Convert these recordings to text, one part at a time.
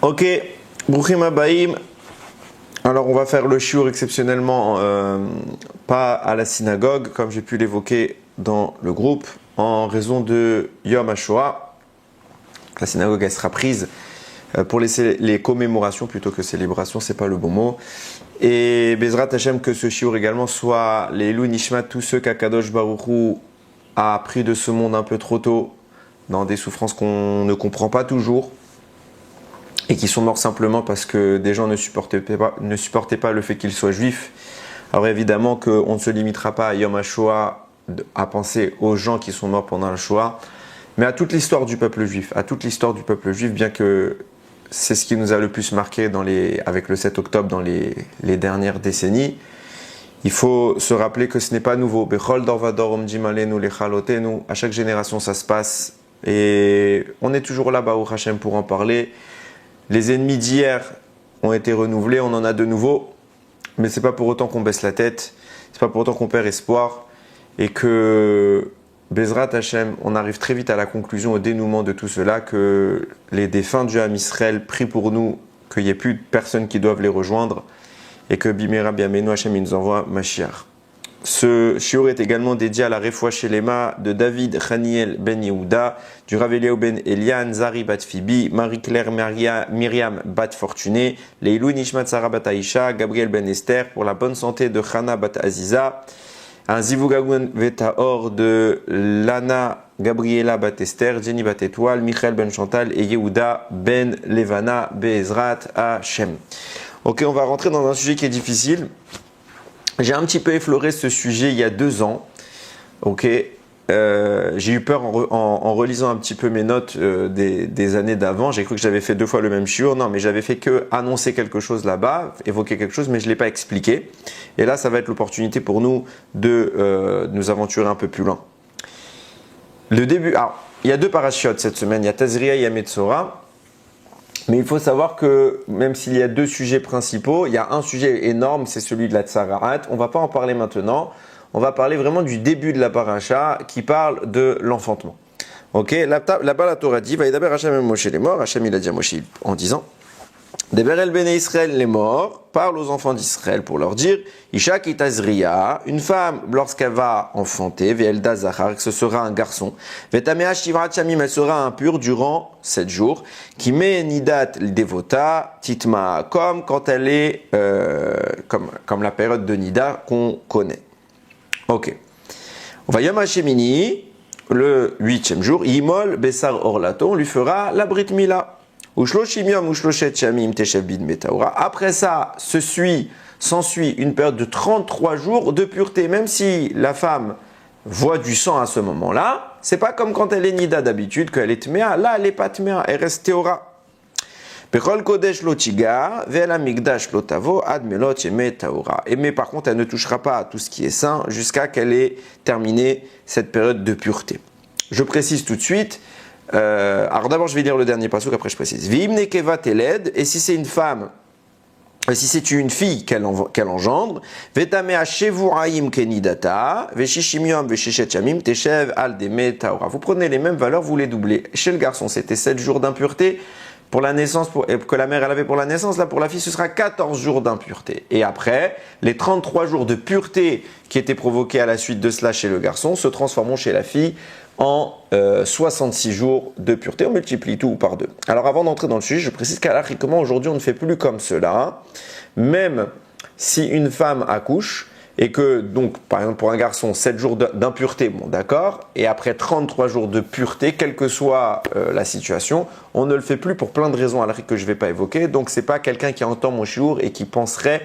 Ok, Bruchim Abaïm. Alors on va faire le shiur exceptionnellement pas à la synagogue, comme j'ai pu l'évoquer dans le groupe, en raison de Yom HaShoah. La synagogue elle sera prise pour les commémorations plutôt que célébrations, c'est pas le bon mot. Et Bezrat Hashem que ce shiur également soit les Lou Nishmat, tous ceux qu'Akadosh Baruch Hu a pris de ce monde un peu trop tôt, dans des souffrances qu'on ne comprend pas toujours, et qui sont morts simplement parce que des gens ne supportaient pas le fait qu'ils soient juifs. Alors évidemment qu'on ne se limitera pas à Yom HaShoah à penser aux gens qui sont morts pendant la Shoah, mais à toute l'histoire du peuple juif, bien que c'est ce qui nous a le plus marqué avec le 7 octobre dans les dernières décennies. Il faut se rappeler que ce n'est pas nouveau. Bechol dor vador omdim alenu lechalotenu. À chaque génération, ça se passe. Et on est toujours là, Baruch Hashem, pour en parler. Les ennemis d'hier ont été renouvelés, on en a de nouveaux. Mais ce n'est pas pour autant qu'on baisse la tête. Ce n'est pas pour autant qu'on perd espoir. Et que, Bezrat Hashem, on arrive très vite à la conclusion, au dénouement de tout cela, que les défunts du Ham Israël prient pour nous, qu'il n'y ait plus de personnes qui doivent les rejoindre. Et que Bimera Biamenu Hashem nous envoie Mashiach. Ce shiur est également dédié à la Refoua Shelema de David Chaniel Ben Yehuda, du Rav Eliaou Ben Elian, Zari Bat Fibi, Marie-Claire Myriam Bat Fortuné, Leilou Nishmat Sarah Bat Aisha, Gabriel Ben Esther, pour la bonne santé de Chana Bat Aziza, un Zivugagun Vetaor de Lana Gabriela Bat Esther, Jenny Bat Étoile, Michael Ben Chantal et Yehuda Ben Levana Be'ezrat Hashem. Ok, on va rentrer dans un sujet qui est difficile. J'ai un petit peu effleuré ce sujet il y a 2 ans. Ok, j'ai eu peur en relisant un petit peu mes notes des années d'avant. J'ai cru que j'avais fait 2 fois le même shiur. Non, mais j'avais fait que annoncer quelque chose là-bas, évoquer quelque chose, mais je ne l'ai pas expliqué. Et là, ça va être l'opportunité pour nous de nous aventurer un peu plus loin. Le début. Alors, il y a 2 parachiotes cette semaine. Il y a Tazria et il y a Metzora. Mais il faut savoir que même s'il y a 2 sujets principaux, il y a un sujet énorme, c'est celui de la Tsarat. On ne va pas en parler maintenant. On va parler vraiment du début de la paracha qui parle de l'enfantement. Ok, là-bas la Torah dit, Vaïdaber Hachem et Moshe les morts. Hachem il a dit à Moshe en disant, Deber el Bene Israël les morts, parle aux enfants d'Israël pour leur dire, Isha ki tazria, une femme lorsqu'elle va enfanter, Ve'elda zachar, que ce sera un garçon, Ve'tamea shivrat shamim, elle sera impure durant 7 jours, qui met nidat devota, titma, comme quand elle est, comme la période de nida qu'on connaît. Ok. On va Yom HaShemini, le 8e jour, Yimol Bessar Orlato, on lui fera la Brit Mila. Après ça, s'ensuit une période de 33 jours de pureté. Même si la femme voit du sang à ce moment-là, c'est pas comme quand elle est nida d'habitude, qu'elle est tméa. Là, elle n'est pas tméa, elle reste théora. Mais par contre, elle ne touchera pas à tout ce qui est saint jusqu'à qu'elle ait terminé cette période de pureté. Je précise tout de suite. Alors d'abord, je vais lire le dernier passage, après je précise. V'imne keva teled, et si c'est une femme, si c'est une fille qu'elle engendre, vetamea shevu'aim kenidata, veshishimium veshichet shamim teshev al deme taora. Vous prenez les mêmes valeurs, vous les doublez. Chez le garçon, c'était 7 jours d'impureté pour la naissance, que la mère elle avait pour la naissance. Là, pour la fille, ce sera 14 jours d'impureté. Et après, les 33 jours de pureté qui étaient provoqués à la suite de cela chez le garçon se transformeront chez la fille en 66 jours de pureté. On multiplie tout par 2. Alors avant d'entrer dans le sujet, je précise qu'alachiquement aujourd'hui on ne fait plus comme cela. Même si une femme accouche et que donc par exemple pour un garçon 7 jours d'impureté, bon d'accord, et après 33 jours de pureté, quelle que soit la situation, on ne le fait plus pour plein de raisons alachiques que je ne vais pas évoquer. Donc c'est pas quelqu'un qui entend mon shiur et qui penserait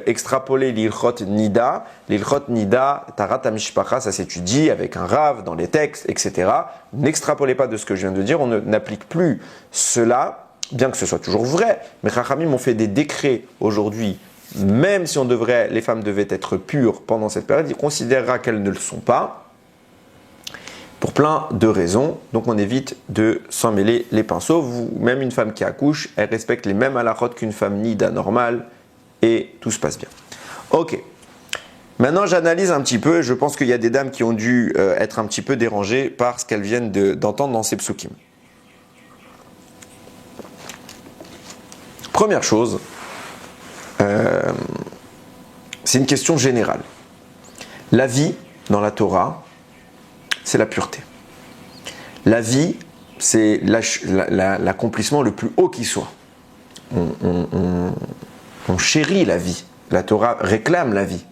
extrapoler l'ilchot nida. L'ilchot nida, tarat amishpacha, ça s'étudie avec un rave dans les textes, etc. N'extrapolez pas de ce que je viens de dire, on n'applique plus cela, bien que ce soit toujours vrai. Mais Chachamim ont fait des décrets aujourd'hui. Même si les femmes devaient être pures pendant cette période, il considérera qu'elles ne le sont pas pour plein de raisons. Donc on évite de s'en mêler les pinceaux. Même une femme qui accouche, elle respecte les mêmes halachot qu'une femme nida normale et tout se passe bien. Ok. Maintenant j'analyse un petit peu. Je pense qu'il y a des dames qui ont dû être un petit peu dérangées par ce qu'elles viennent d'entendre dans ces psukim. Première chose, c'est une question générale. La vie, dans la Torah, c'est la pureté. La vie, c'est l'accomplissement le plus haut qui soit. On chérit la vie. La Torah réclame la vie.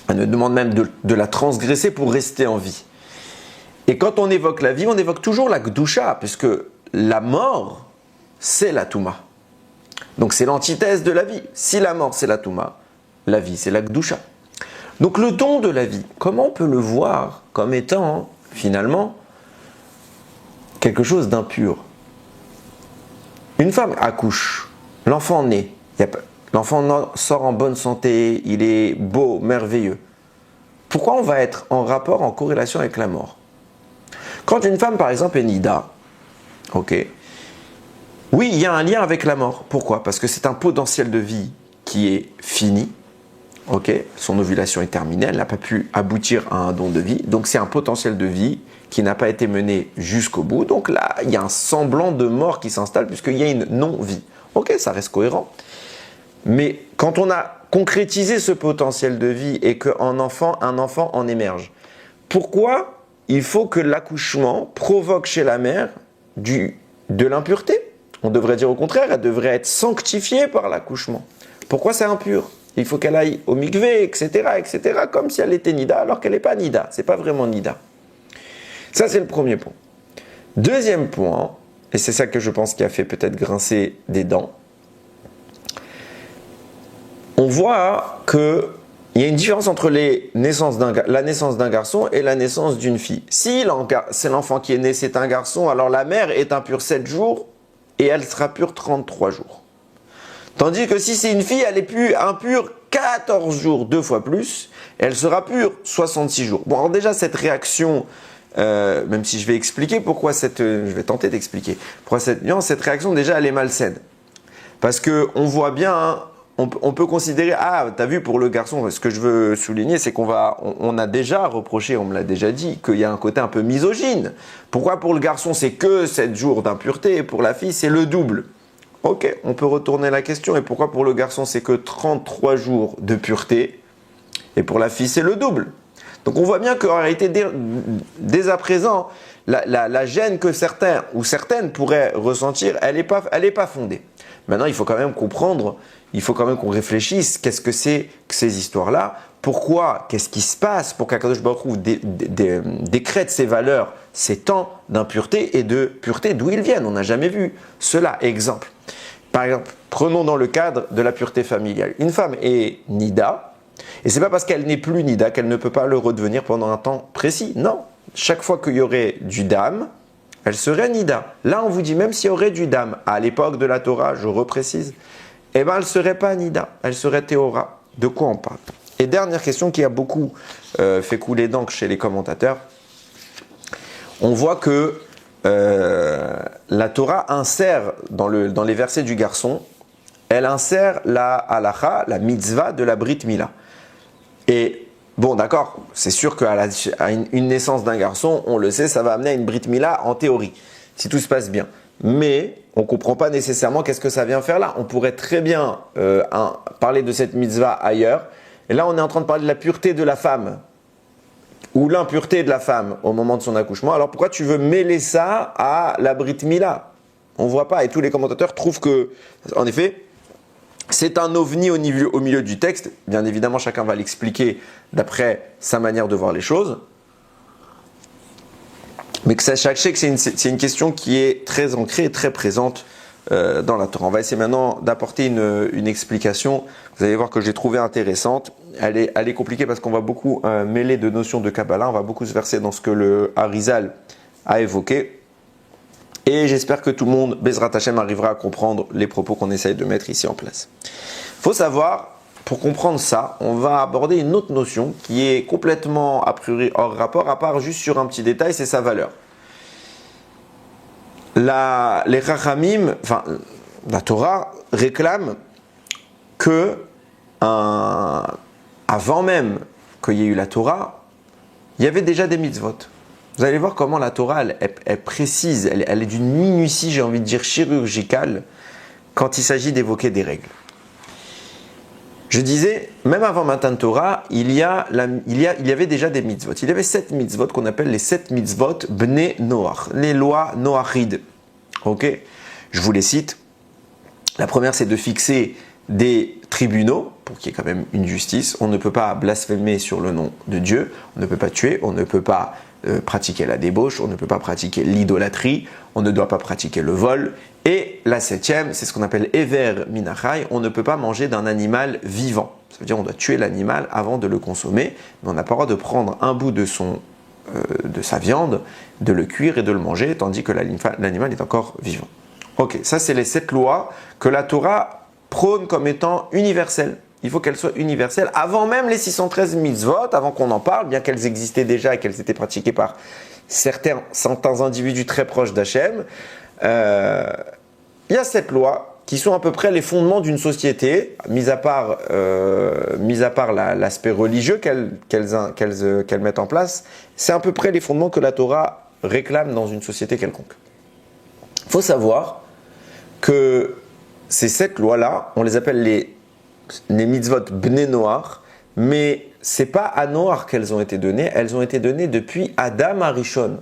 Elle nous demande même de la transgresser pour rester en vie. Et quand on évoque la vie, on évoque toujours la Gdusha, puisque la mort, c'est la Touma. Donc c'est l'antithèse de la vie. Si la mort, c'est la Touma, la vie, c'est la Gdusha. Donc le don de la vie, comment on peut le voir comme étant, finalement, quelque chose d'impur? Une femme accouche, l'enfant naît, l'enfant sort en bonne santé, il est beau, merveilleux. Pourquoi on va être en rapport, en corrélation avec la mort? Quand une femme, par exemple, est nida, ok, oui, il y a un lien avec la mort. Pourquoi? Parce que c'est un potentiel de vie qui est fini, ok, son ovulation est terminée, elle n'a pas pu aboutir à un don de vie, donc c'est un potentiel de vie qui n'a pas été mené jusqu'au bout, donc là, il y a un semblant de mort qui s'installe puisqu'il y a une non-vie. Ok, ça reste cohérent. Mais quand on a concrétisé ce potentiel de vie et qu'un enfant en émerge, pourquoi il faut que l'accouchement provoque chez la mère de l'impureté? On devrait dire au contraire, elle devrait être sanctifiée par l'accouchement. Pourquoi c'est impur? Il faut qu'elle aille au mikvé, etc., comme si elle était nida, alors qu'elle n'est pas nida. C'est pas vraiment nida. Ça, c'est le premier point. Deuxième point, et c'est ça que je pense qui a fait peut-être grincer des dents, on voit qu'il y a une différence entre la naissance d'un garçon et la naissance d'une fille. Si c'est l'enfant qui est né, c'est un garçon, alors la mère est impure 7 jours et elle sera pure 33 jours. Tandis que si c'est une fille, elle est plus impure 14 jours, 2 fois plus, et elle sera pure 66 jours. Bon, alors déjà, cette réaction, même si je vais expliquer pourquoi je vais tenter d'expliquer, pourquoi cette réaction, déjà, elle est malsaine. Parce qu'on voit bien, hein, on peut considérer, tu as vu pour le garçon, ce que je veux souligner, c'est qu'on a déjà reproché, on me l'a déjà dit, qu'il y a un côté un peu misogyne. Pourquoi pour le garçon, c'est que 7 jours d'impureté, et pour la fille, c'est le double? Ok, on peut retourner la question. Et pourquoi pour le garçon, c'est que 33 jours de pureté, et pour la fille, c'est le double? Donc on voit bien qu'en réalité, dès à présent, la gêne que certains ou certaines pourraient ressentir, elle n'est pas fondée. Maintenant, il faut quand même comprendre, il faut quand même qu'on réfléchisse, qu'est-ce que c'est que ces histoires-là? Pourquoi? Qu'est-ce qui se passe pour qu'Akadosh Baruch Hu décrète ces valeurs, ces temps d'impureté et de pureté, d'où ils viennent? On n'a jamais vu cela. Exemple. Par exemple, prenons dans le cadre de la pureté familiale. Une femme est nida, et c'est pas parce qu'elle n'est plus nida qu'elle ne peut pas le redevenir pendant un temps précis. Non. Chaque fois qu'il y aurait du dam, elle serait nida. Là, on vous dit, même s'il y aurait du dam, à l'époque de la Torah, je reprécise, eh bien, elle ne serait pas nida, elle serait théora. De quoi on parle? Et dernière question qui a beaucoup fait couler d'encre chez les commentateurs, on voit que la Torah insère dans les versets du garçon, elle insère la halacha, la mitzvah de la brit mila. Et bon, d'accord, c'est sûr qu'à une naissance d'un garçon, on le sait, ça va amener à une brit mila en théorie, si tout se passe bien. Mais on ne comprend pas nécessairement qu'est-ce que ça vient faire là. On pourrait très bien parler de cette mitzvah ailleurs. Et là, on est en train de parler de la pureté de la femme ou l'impureté de la femme au moment de son accouchement. Alors pourquoi tu veux mêler ça à la brit mila? On ne voit pas. Et tous les commentateurs trouvent que, en effet, c'est un ovni au milieu du texte. Bien évidemment, chacun va l'expliquer d'après sa manière de voir les choses. Mais que sachez que c'est une question qui est très ancrée et très présente dans la Torah. On va essayer maintenant d'apporter une explication. Vous allez voir que j'ai trouvé intéressante. Elle est compliquée parce qu'on va beaucoup mêler de notions de Kabbalah. On va beaucoup se verser dans ce que le Harizal a évoqué. Et j'espère que tout le monde, Bezrat Hashem, arrivera à comprendre les propos qu'on essaye de mettre ici en place. Il faut savoir, pour comprendre ça, on va aborder une autre notion qui est complètement a priori hors rapport, à part juste sur un petit détail, c'est sa valeur. Les Chachamim, enfin la Torah réclame que avant même qu'il y ait eu la Torah, il y avait déjà des mitzvot. Vous allez voir comment la Torah, elle précise, elle est d'une minutie, j'ai envie de dire, chirurgicale, quand il s'agit d'évoquer des règles. Je disais, même avant Matan Torah, il y avait déjà des mitzvot. Il y avait 7 mitzvot qu'on appelle les 7 mitzvot Bnei Noach, les lois noachides. Ok, je vous les cite. La première, c'est de fixer des tribunaux pour qu'il y ait quand même une justice. On ne peut pas blasphémer sur le nom de Dieu, on ne peut pas tuer, on ne peut pas pratiquer la débauche, on ne peut pas pratiquer l'idolâtrie, on ne doit pas pratiquer le vol. Et la 7e, c'est ce qu'on appelle Ever Minachai, on ne peut pas manger d'un animal vivant. Ça veut dire qu'on doit tuer l'animal avant de le consommer, mais on n'a pas le droit de prendre un bout de sa viande, de le cuire et de le manger, tandis que l'animal est encore vivant. Ok, ça c'est les 7 lois que la Torah prône comme étant universelles. Il faut qu'elles soient universelles, avant même les 613 mitzvot, avant qu'on en parle, bien qu'elles existaient déjà et qu'elles étaient pratiquées par certains individus très proches d'Hachem. Il y a 7 lois qui sont à peu près les fondements d'une société, mis à part l'aspect religieux qu'elles mettent en place. C'est à peu près les fondements que la Torah réclame dans une société quelconque. Il faut savoir que ces 7 lois-là, on les appelle les mitzvot Bnei Noach, mais c'est pas à Noach qu'elles ont été données, elles ont été données depuis Adam Arishon.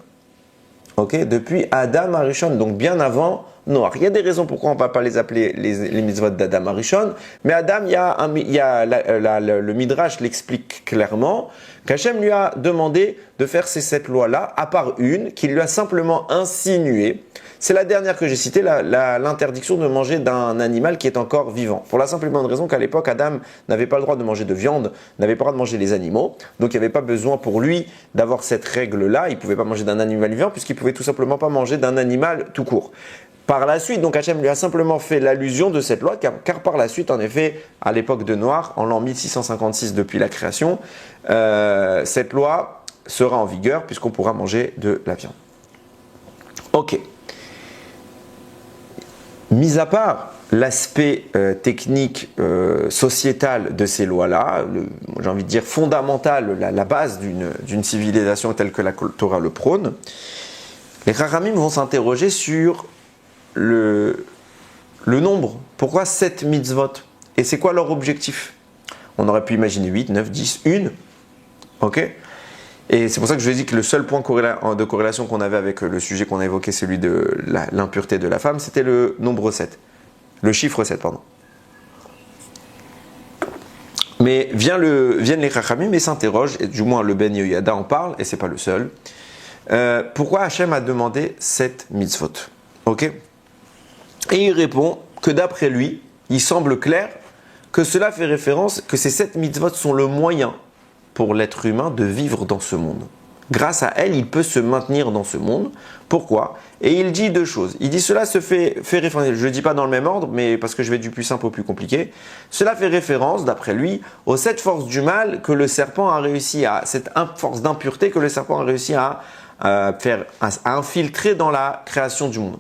Ok, depuis Adam Arishon, donc bien avant Noach. Il y a des raisons pourquoi on ne va pas les appeler les mitzvot d'Adam Arishon, mais Adam, le Midrash l'explique clairement, qu'Hachem lui a demandé de faire ces 7 lois-là, à part une, qu'il lui a simplement insinuée. C'est la dernière que j'ai citée, l'interdiction de manger d'un animal qui est encore vivant. Pour la simple et bonne raison qu'à l'époque, Adam n'avait pas le droit de manger de viande, n'avait pas le droit de manger les animaux. Donc il n'y avait pas besoin pour lui d'avoir cette règle-là. Il ne pouvait pas manger d'un animal vivant puisqu'il ne pouvait tout simplement pas manger d'un animal tout court. Par la suite, donc Hachem lui a simplement fait l'allusion de cette loi, car par la suite, en effet, à l'époque de Noach, en l'an 1656 depuis la création, cette loi sera en vigueur puisqu'on pourra manger de la viande. Ok. Mis à part l'aspect technique, sociétal de ces lois-là, j'ai envie de dire fondamental, la base d'une civilisation telle que la Torah le prône, les Chachamim vont s'interroger sur le nombre. Pourquoi 7 mitzvot? Et c'est quoi leur objectif? On aurait pu imaginer 8, 9, 10, 1. Ok? Et c'est pour ça que je vous ai dit que le seul point de corrélation qu'on avait avec le sujet qu'on a évoqué, celui de l'impureté de la femme, c'était le nombre 7. Le chiffre 7, pardon. Mais viennent les Chachamim et s'interrogent, et du moins le Ben Yehoyada en parle, et c'est pas le seul. Pourquoi Hachem a demandé 7 mitzvot? Ok? Et il répond que d'après lui, il semble clair que cela fait référence, que ces 7 mitzvot sont le moyen pour l'être humain de vivre dans ce monde. Grâce à elle, il peut se maintenir dans ce monde. Pourquoi? Et il dit 2 choses. Il dit cela se fait référence, je ne dis pas dans le même ordre, mais parce que je vais du plus simple au plus compliqué. Cela fait référence, d'après lui, aux 7 forces du mal que le serpent a réussi cette force d'impureté que le serpent a réussi à infiltrer dans la création du monde.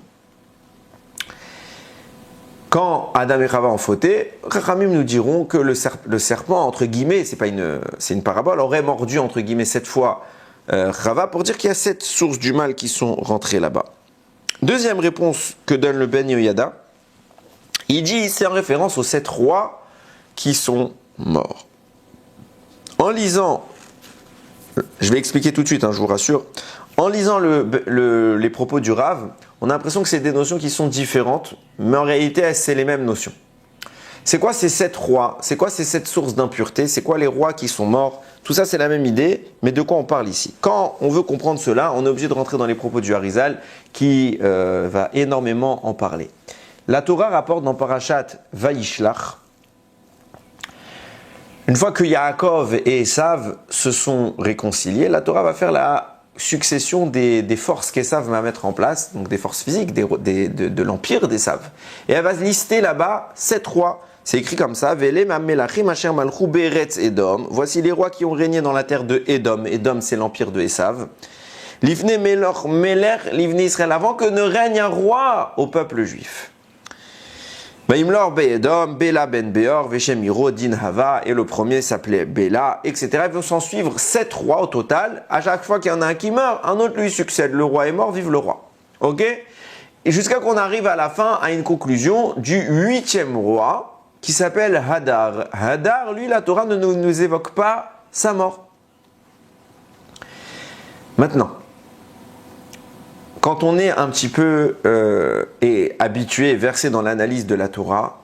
Quand Adam et Chava ont fauté, Chachamim nous diront que le serpent, entre guillemets, c'est une parabole, aurait mordu, entre guillemets, 7 fois Chava pour dire qu'il y a 7 sources du mal qui sont rentrées là-bas. Deuxième réponse que donne le Ben Yehoyada, il dit c'est en référence aux 7 rois qui sont morts. En lisant, je vais expliquer tout de suite, je vous rassure, en lisant les propos du Rav, on a l'impression que c'est des notions qui sont différentes, mais en réalité, c'est les mêmes notions. C'est quoi ces 7 rois? C'est quoi ces 7 sources d'impureté? C'est quoi les rois qui sont morts? Tout ça, c'est la même idée, mais de quoi on parle ici? Quand on veut comprendre cela, on est obligé de rentrer dans les propos du Harizal, qui va énormément en parler. La Torah rapporte dans Parashat Vayishlach, une fois que Yaakov et Esav se sont réconciliés, la Torah va faire la succession des forces qu'Esav va mettre en place, donc des forces physiques de l'empire d'Esav. Et elle va lister là-bas 7 rois. C'est écrit comme ça, Velem Melachim Asher Malchou Beretz Edom. Voici les rois qui ont régné dans la terre de Edom. Edom, c'est l'empire de Esav. Livne Melech Meler, Livne Israël, avant que ne règne un roi au peuple juif. Baimlor Be'edom, Bela ben Beor, Veshem Iro, Din Hava, et le premier s'appelait Bela, etc. Il va s'en suivre 7 rois au total. À chaque fois qu'il y en a un qui meurt, un autre lui succède. Le roi est mort, vive le roi. Ok? Et jusqu'à qu'on arrive à la fin à une conclusion du 8e roi qui s'appelle Hadar. Hadar, lui, la Torah ne nous évoque pas sa mort. Maintenant, quand on est un petit peu habitué, versé dans l'analyse de la Torah,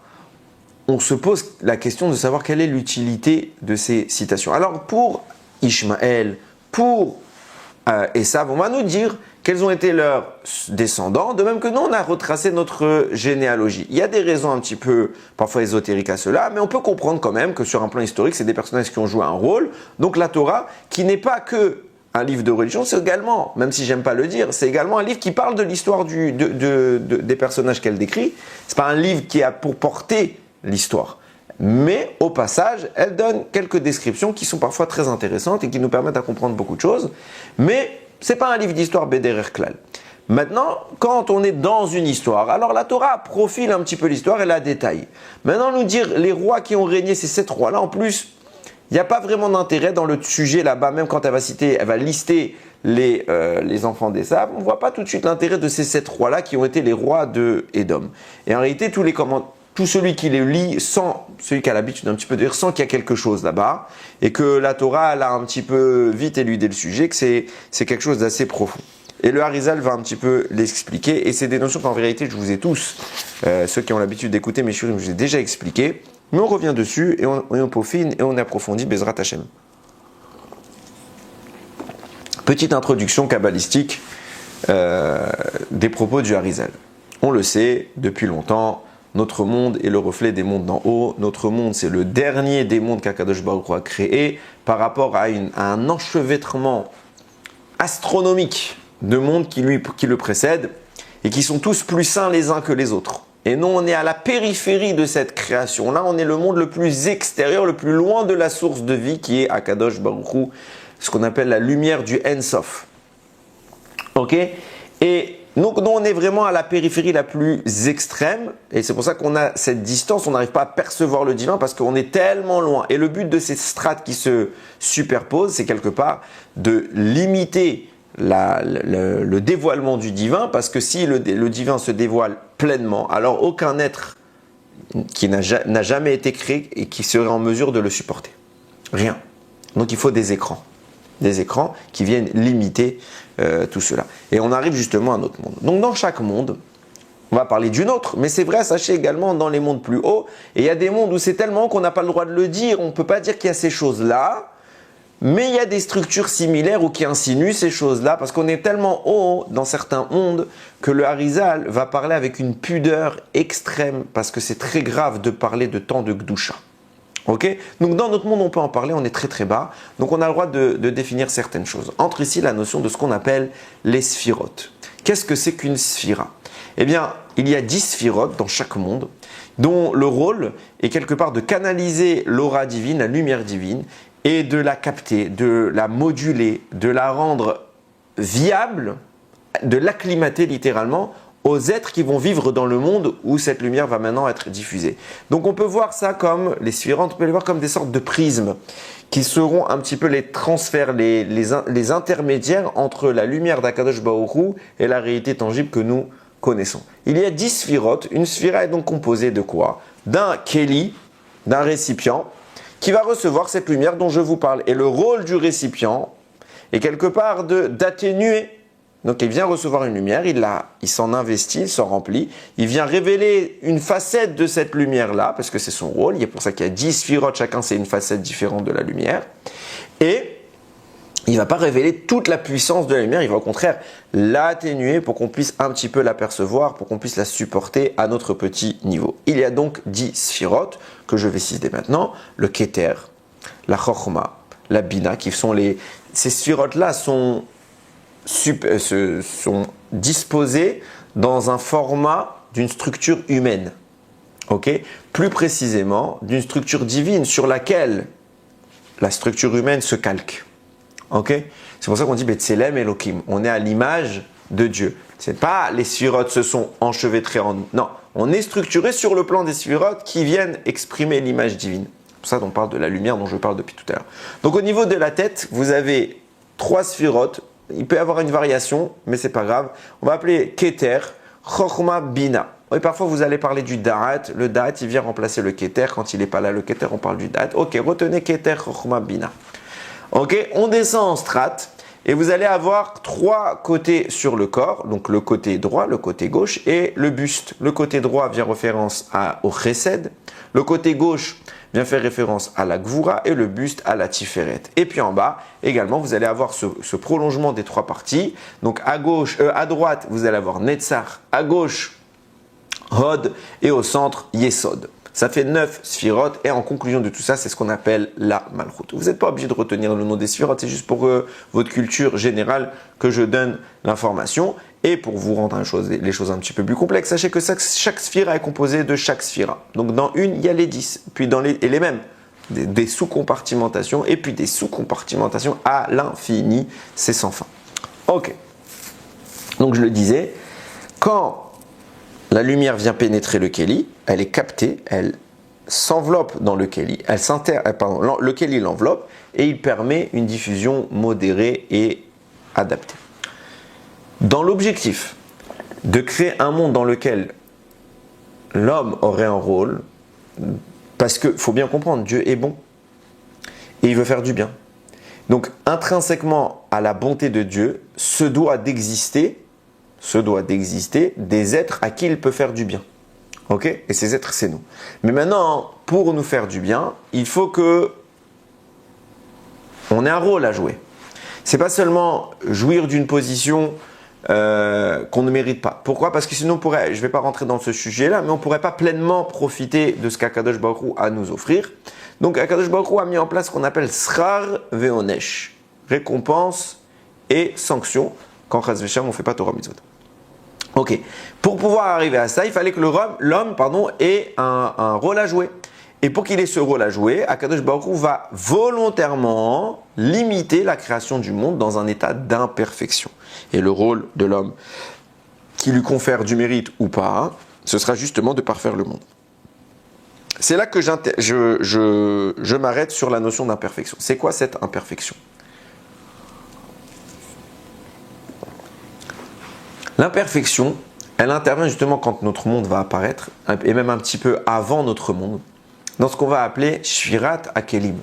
on se pose la question de savoir quelle est l'utilité de ces citations. Alors pour Ishmaël, pour Esav, on va nous dire quels ont été leurs descendants, de même que nous on a retracé notre généalogie. Il y a des raisons un petit peu parfois ésotériques à cela, mais on peut comprendre quand même que sur un plan historique, c'est des personnages qui ont joué un rôle. Donc la Torah, qui n'est pas que un livre de religion, c'est également, même si j'aime pas le dire, c'est également un livre qui parle de l'histoire des personnages qu'elle décrit. C'est pas un livre qui a pour porter l'histoire. Mais au passage, elle donne quelques descriptions qui sont parfois très intéressantes et qui nous permettent de comprendre beaucoup de choses. Mais c'est pas un livre d'histoire Bederer Klal. Maintenant, quand on est dans une histoire, alors la Torah profile un petit peu l'histoire et la détaille. Maintenant, nous dire les rois qui ont régné, ces 7 rois-là, en plus, il n'y a pas vraiment d'intérêt dans le sujet là-bas, même quand elle va lister les enfants d'Esav, on ne voit pas tout de suite l'intérêt de ces 7 rois-là qui ont été les rois de Édom. Et en réalité, tout celui qui les lit celui qui a l'habitude un petit peu de dire, sent qu'il y a quelque chose là-bas, et que la Torah, elle a un petit peu vite éludé le sujet, que c'est quelque chose d'assez profond. Et le Harizal va un petit peu l'expliquer, et c'est des notions qu'en vérité, je vous ai tous, ceux qui ont l'habitude d'écouter mes shurim, je vous ai déjà expliqué, mais on revient dessus, et on peaufine, et on approfondit Bezrat Hashem. Petite introduction kabbalistique des propos du Harizal. On le sait, depuis longtemps, notre monde est le reflet des mondes d'en haut. Notre monde, c'est le dernier des mondes qu'Akadosh Baruch Hu a créé par rapport à un enchevêtrement astronomique de mondes qui le précèdent et qui sont tous plus sains les uns que les autres. Et nous, on est à la périphérie de cette création-là. On est le monde le plus extérieur, le plus loin de la source de vie qui est Akadosh Baruch Hu, ce qu'on appelle la lumière du En Sof. Ok ? Et donc, nous, on est vraiment à la périphérie la plus extrême, et c'est pour ça qu'on a cette distance, on n'arrive pas à percevoir le divin parce qu'on est tellement loin. Et le but de ces strates qui se superposent, c'est quelque part de limiter le dévoilement du divin, parce que si le divin se dévoile pleinement, alors aucun être qui n'a jamais été créé et qui serait en mesure de le supporter. Rien. Donc, il faut des écrans. Des écrans qui viennent limiter tout cela. Et on arrive justement à un autre monde. Donc dans chaque monde, on va parler d'une autre, mais c'est vrai, sachez également dans les mondes plus hauts, et il y a des mondes où c'est tellement haut qu'on n'a pas le droit de le dire, on ne peut pas dire qu'il y a ces choses-là, mais il y a des structures similaires ou qui insinuent ces choses-là, parce qu'on est tellement haut dans certains mondes que le Harizal va parler avec une pudeur extrême, parce que c'est très grave de parler de tant de Gdusha. Ok, donc dans notre monde, on peut en parler, on est très très bas. Donc on a le droit de définir certaines choses. Entre ici la notion de ce qu'on appelle les sphirotes. Qu'est-ce que c'est qu'une sphira? Eh bien, il y a 10 sphirotes dans chaque monde, dont le rôle est quelque part de canaliser l'aura divine, la lumière divine, et de la capter, de la moduler, de la rendre viable, de l'acclimater littéralement aux êtres qui vont vivre dans le monde où cette lumière va maintenant être diffusée. Donc on peut voir ça comme, les sphirotes, on peut les voir comme des sortes de prismes qui seront un petit peu les transferts, les intermédiaires entre la lumière d'Akadosh Baruch Hu et la réalité tangible que nous connaissons. Il y a 10 sphirotes. Une sphira est donc composée de quoi? D'un keli, d'un récipient, qui va recevoir cette lumière dont je vous parle. Et le rôle du récipient est quelque part d'atténuer. Donc il vient recevoir une lumière, il s'en investit, il s'en remplit, il vient révéler une facette de cette lumière-là, parce que c'est son rôle, il est pour ça qu'il y a 10 sphirotes, chacun c'est une facette différente de la lumière, et il ne va pas révéler toute la puissance de la lumière, il va au contraire l'atténuer pour qu'on puisse un petit peu l'apercevoir, pour qu'on puisse la supporter à notre petit niveau. Il y a donc 10 sphirotes, que je vais citer maintenant, le Keter, la Chochma, la Bina, qui sont ces sphirotes-là sont disposés dans un format d'une structure humaine. Okay? Plus précisément, d'une structure divine sur laquelle la structure humaine se calque. Okay? C'est pour ça qu'on dit Betselem Elohim. On est à l'image de Dieu. C'est pas les sphirotes se sont enchevêtrés en nous. Non, on est structuré sur le plan des sphirotes qui viennent exprimer l'image divine. C'est pour ça qu'on parle de la lumière dont je parle depuis tout à l'heure. Donc au niveau de la tête, vous avez 3 sphirotes. Il peut y avoir une variation, mais c'est pas grave. On va appeler Keter Chokhma Bina. Oui, parfois vous allez parler du Da'at. Le Da'at, il vient remplacer le Keter. Quand il n'est pas là, le Keter, on parle du Da'at. Ok, retenez Keter, Chokhma Bina. Ok, on descend en strate. Et vous allez avoir 3 côtés sur le corps, donc le côté droit, le côté gauche et le buste. Le côté droit vient référence au Chesed, le côté gauche vient faire référence à la Gvura et le buste à la Tiferet. Et puis en bas, également, vous allez avoir ce prolongement des 3 parties. Donc à droite, vous allez avoir Netzach, à gauche, Hod et au centre, Yesod. Ça fait 9 sphirotes et en conclusion de tout ça, c'est ce qu'on appelle la Malchut. Vous n'êtes pas obligé de retenir le nom des sphirotes, c'est juste pour votre culture générale que je donne l'information. Et pour vous rendre les choses un petit peu plus complexes, sachez que chaque sphira est composée de chaque sphira. Donc dans une, il y a les 10, puis et les mêmes, des sous-compartimentations, et puis des sous-compartimentations à l'infini, c'est sans fin. Ok, donc je le disais, quand la lumière vient pénétrer le Keli, elle est captée, elle s'enveloppe dans le Keli, le Keli l'enveloppe et il permet une diffusion modérée et adaptée. Dans l'objectif de créer un monde dans lequel l'homme aurait un rôle, parce qu'il faut bien comprendre, Dieu est bon et il veut faire du bien. Donc intrinsèquement à la bonté de Dieu, se doit d'exister des êtres à qui il peut faire du bien. Ok? Et ces êtres, c'est nous. Mais maintenant, pour nous faire du bien, il faut que on ait un rôle à jouer. C'est pas seulement jouir d'une position qu'on ne mérite pas. Pourquoi? Parce que sinon, je ne vais pas rentrer dans ce sujet-là, mais on ne pourrait pas pleinement profiter de ce qu'Akadosh Baruch Hu a à nous offrir. Donc, Akadosh Baruch Hu a mis en place ce qu'on appelle Srar Veonesh, récompense et sanction, quand Chas V'Shalom, on ne fait pas Torah Mitzvot. Ok, pour pouvoir arriver à ça, il fallait que l'homme ait un rôle à jouer. Et pour qu'il ait ce rôle à jouer, Akadosh Baruch Hu va volontairement limiter la création du monde dans un état d'imperfection. Et le rôle de l'homme, qui lui confère du mérite ou pas, ce sera justement de parfaire le monde. C'est là que je m'arrête sur la notion d'imperfection. C'est quoi cette imperfection? L'imperfection, elle intervient justement quand notre monde va apparaître, et même un petit peu avant notre monde, dans ce qu'on va appeler Shvirat HaKelim.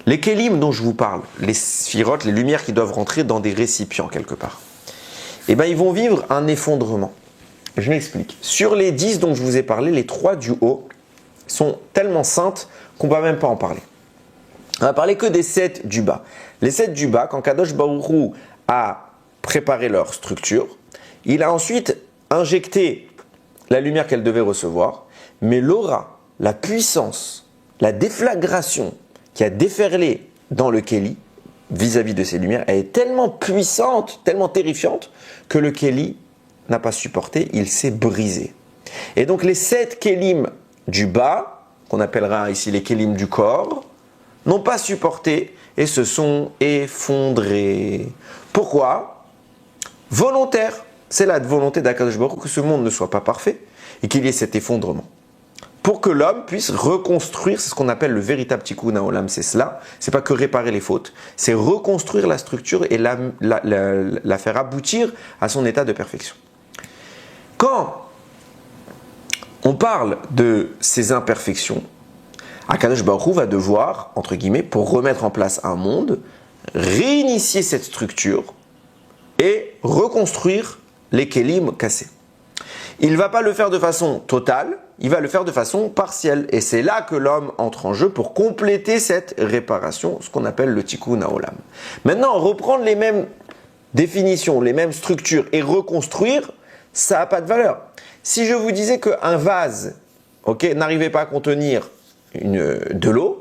Les Kelim dont je vous parle, les sphirotes, les lumières qui doivent rentrer dans des récipients quelque part, eh bien, ils vont vivre un effondrement. Je m'explique. Sur les 10 dont je vous ai parlé, les 3 du haut sont tellement saintes qu'on ne va même pas en parler. On va parler que des 7 du bas. Les 7 du bas, quand Kadosh Baruch Hu a préparé leur structure, il a ensuite injecté la lumière qu'elle devait recevoir, mais l'aura, la puissance, la déflagration qui a déferlé dans le Keli vis-à-vis de ces lumières, elle est tellement puissante, tellement terrifiante, que le Keli n'a pas supporté, il s'est brisé. Et donc les 7 Kelim du bas, qu'on appellera ici les Kelim du corps, n'ont pas supporté et se sont effondrés. Pourquoi? Volontaire. C'est la volonté d'Akadosh Baruch Hu que ce monde ne soit pas parfait et qu'il y ait cet effondrement. Pour que l'homme puisse reconstruire, c'est ce qu'on appelle le véritable tikkun haolam, c'est cela. C'est pas que réparer les fautes, c'est reconstruire la structure et la faire aboutir à son état de perfection. Quand on parle de ces imperfections, Akadosh Baruch Hu va devoir, entre guillemets, pour remettre en place un monde, réinitier cette structure et reconstruire les kelim cassés. Il ne va pas le faire de façon totale, il va le faire de façon partielle. Et c'est là que l'homme entre en jeu pour compléter cette réparation, ce qu'on appelle le tikkun haolam. Maintenant, reprendre les mêmes définitions, les mêmes structures et reconstruire, ça n'a pas de valeur. Si je vous disais qu'un vase n'arrivait pas à contenir de l'eau,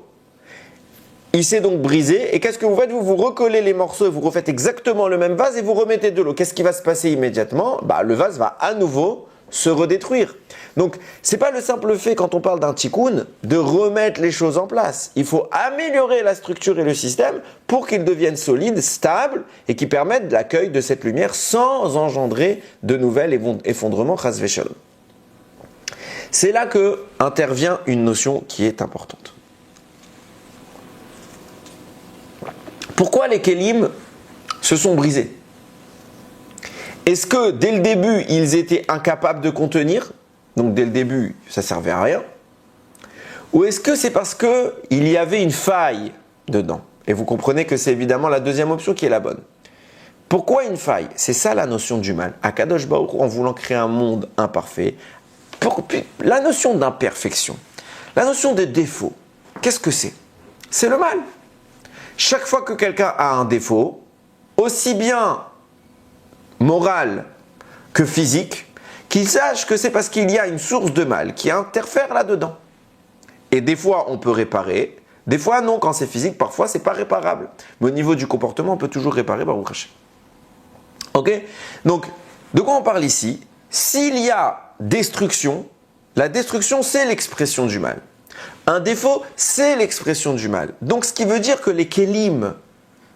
il s'est donc brisé. Et qu'est-ce que vous faites? Vous recollez les morceaux et vous refaites exactement le même vase et vous remettez de l'eau. Qu'est-ce qui va se passer immédiatement? Le vase va à nouveau se redétruire. Donc, ce n'est pas le simple fait, quand on parle d'un tikkun, de remettre les choses en place. Il faut améliorer la structure et le système pour qu'ils deviennent solides, stables et qui permettent l'accueil de cette lumière sans engendrer de nouvel effondrement, chas v'shalom. C'est là que intervient une notion qui est importante. Pourquoi les kelim se sont brisés? Est-ce que dès le début, ils étaient incapables de contenir? Donc dès le début, ça ne servait à rien. Ou est-ce que c'est parce qu'il y avait une faille dedans? Et vous comprenez que c'est évidemment la deuxième option qui est la bonne. Pourquoi une faille? C'est ça la notion du mal. Akadosh Baruch Hu, en voulant créer un monde imparfait, la notion d'imperfection, la notion de défaut, qu'est-ce que c'est? C'est le mal. Chaque fois que quelqu'un a un défaut, aussi bien moral que physique, qu'il sache que c'est parce qu'il y a une source de mal qui interfère là-dedans. Et des fois, on peut réparer. Des fois, non, quand c'est physique, parfois, c'est pas réparable. Mais au niveau du comportement, on peut toujours réparer, Baruch Hashem. Ok? Donc, de quoi on parle ici? S'il y a destruction, la destruction, c'est l'expression du mal. Un défaut, c'est l'expression du mal. Donc, ce qui veut dire que les kélim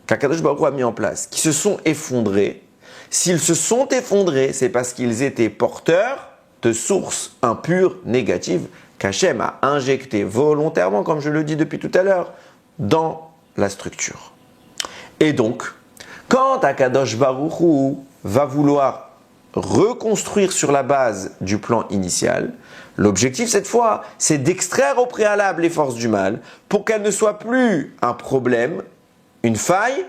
qu'Akadosh Baruch Hu a mis en place, qui se sont effondrés, s'ils se sont effondrés, c'est parce qu'ils étaient porteurs de sources impures, négatives, qu'Hachem a injectées volontairement, comme je le dis depuis tout à l'heure, dans la structure. Et donc, quand Akadosh Baruch Hu va vouloir reconstruire sur la base du plan initial, l'objectif cette fois, c'est d'extraire au préalable les forces du mal pour qu'elles ne soient plus un problème, une faille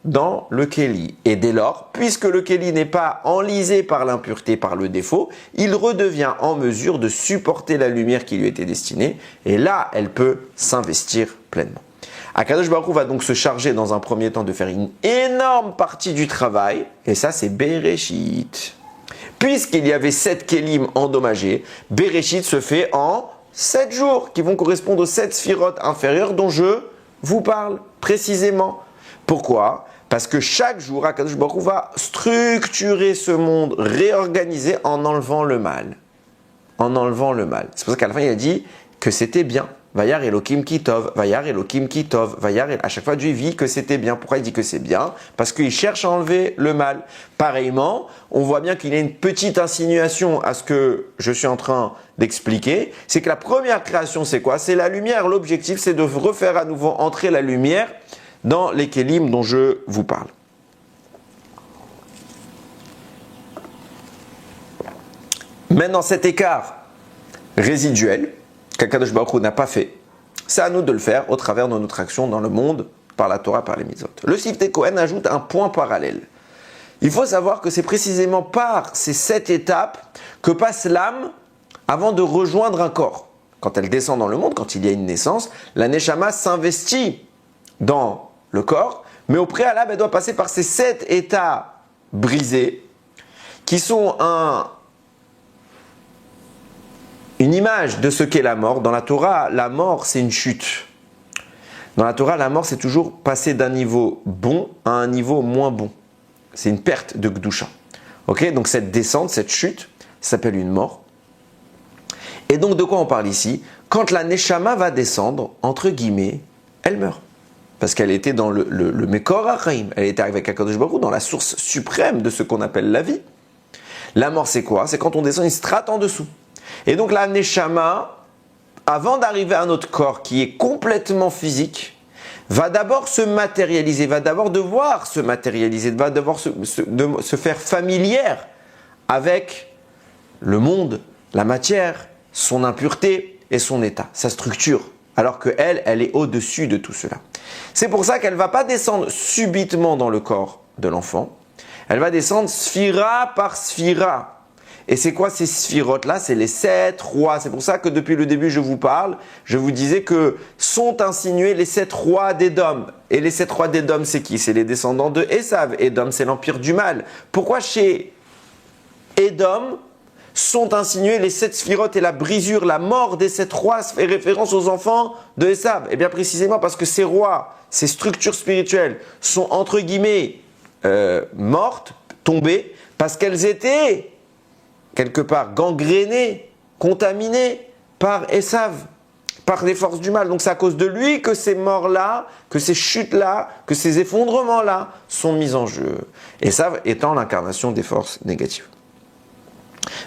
dans le Kéli. Et dès lors, puisque le Kéli n'est pas enlisé par l'impureté, par le défaut, il redevient en mesure de supporter la lumière qui lui était destinée, et là, elle peut s'investir pleinement. Akadosh Baruch Hu va donc se charger dans un premier temps de faire une énorme partie du travail, et ça c'est Bereshit. Puisqu'il y avait 7 kélim endommagés, Bereshit se fait en 7 jours, qui vont correspondre aux 7 sphirotes inférieures dont je vous parle précisément. Pourquoi? Parce que chaque jour, Akadosh Baruch Hu va structurer ce monde, réorganiser en enlevant le mal. En enlevant le mal. C'est pour ça qu'à la fin, il a dit que c'était bien. Vayar Elohim Kitov, Vayar Elohim Kitov, Vayar. À chaque fois, Dieu vit que c'était bien. Pourquoi il dit que c'est bien? Parce qu'il cherche à enlever le mal. Pareillement, on voit bien qu'il y a une petite insinuation à ce que je suis en train d'expliquer. C'est que la première création, c'est quoi? C'est la lumière. L'objectif, c'est de refaire à nouveau entrer la lumière dans les kélim dont je vous parle. Maintenant, cet écart résiduel qu'Akadosh Baruch Hu n'a pas fait, c'est à nous de le faire au travers de notre action dans le monde, par la Torah, par les mitzvot. Le Siftei Kohen ajoute un point parallèle. Il faut savoir que c'est précisément par ces 7 étapes que passe l'âme avant de rejoindre un corps. Quand elle descend dans le monde, quand il y a une naissance, la Neshama s'investit dans le corps, mais au préalable, elle doit passer par ces 7 états brisés qui sont une image de ce qu'est la mort. Dans la Torah, la mort, c'est une chute. Dans la Torah, la mort, c'est toujours passer d'un niveau bon à un niveau moins bon. C'est une perte de Gdusha. Ok? Donc cette descente, cette chute, s'appelle une mort. Et donc de quoi on parle ici? Quand la Neshama va descendre, entre guillemets, elle meurt. Parce qu'elle était dans le Mekor HaChaim. Elle était avec Akadosh Baruch Hu, dans la source suprême de ce qu'on appelle la vie. La mort, c'est quoi? C'est quand on descend une strate en dessous. Et donc la Neshama, avant d'arriver à notre corps qui est complètement physique, va d'abord se matérialiser, va d'abord devoir se matérialiser, va devoir se faire familière avec le monde, la matière, son impureté et son état, sa structure. Alors qu'elle, elle est au-dessus de tout cela. C'est pour ça qu'elle ne va pas descendre subitement dans le corps de l'enfant. Elle va descendre sphira par sphira. Et c'est quoi ces sphirotes-là? C'est les 7 rois. C'est pour ça que depuis le début, je vous parle. Je vous disais que sont insinués les 7 rois d'Édom. Et les 7 rois d'Édom, c'est qui? C'est les descendants de Esav. Édom, c'est l'empire du mal. Pourquoi chez Édom sont insinués les 7 sphirotes et la brisure, la mort des 7 rois fait référence aux enfants de Esav? Eh bien précisément parce que ces rois, ces structures spirituelles sont entre guillemets mortes, tombées, parce qu'elles étaient quelque part gangrénées, contaminées par Esav, par les forces du mal. Donc c'est à cause de lui que ces morts-là, que ces chutes-là, que ces effondrements-là sont mis en jeu. Esav étant l'incarnation des forces négatives.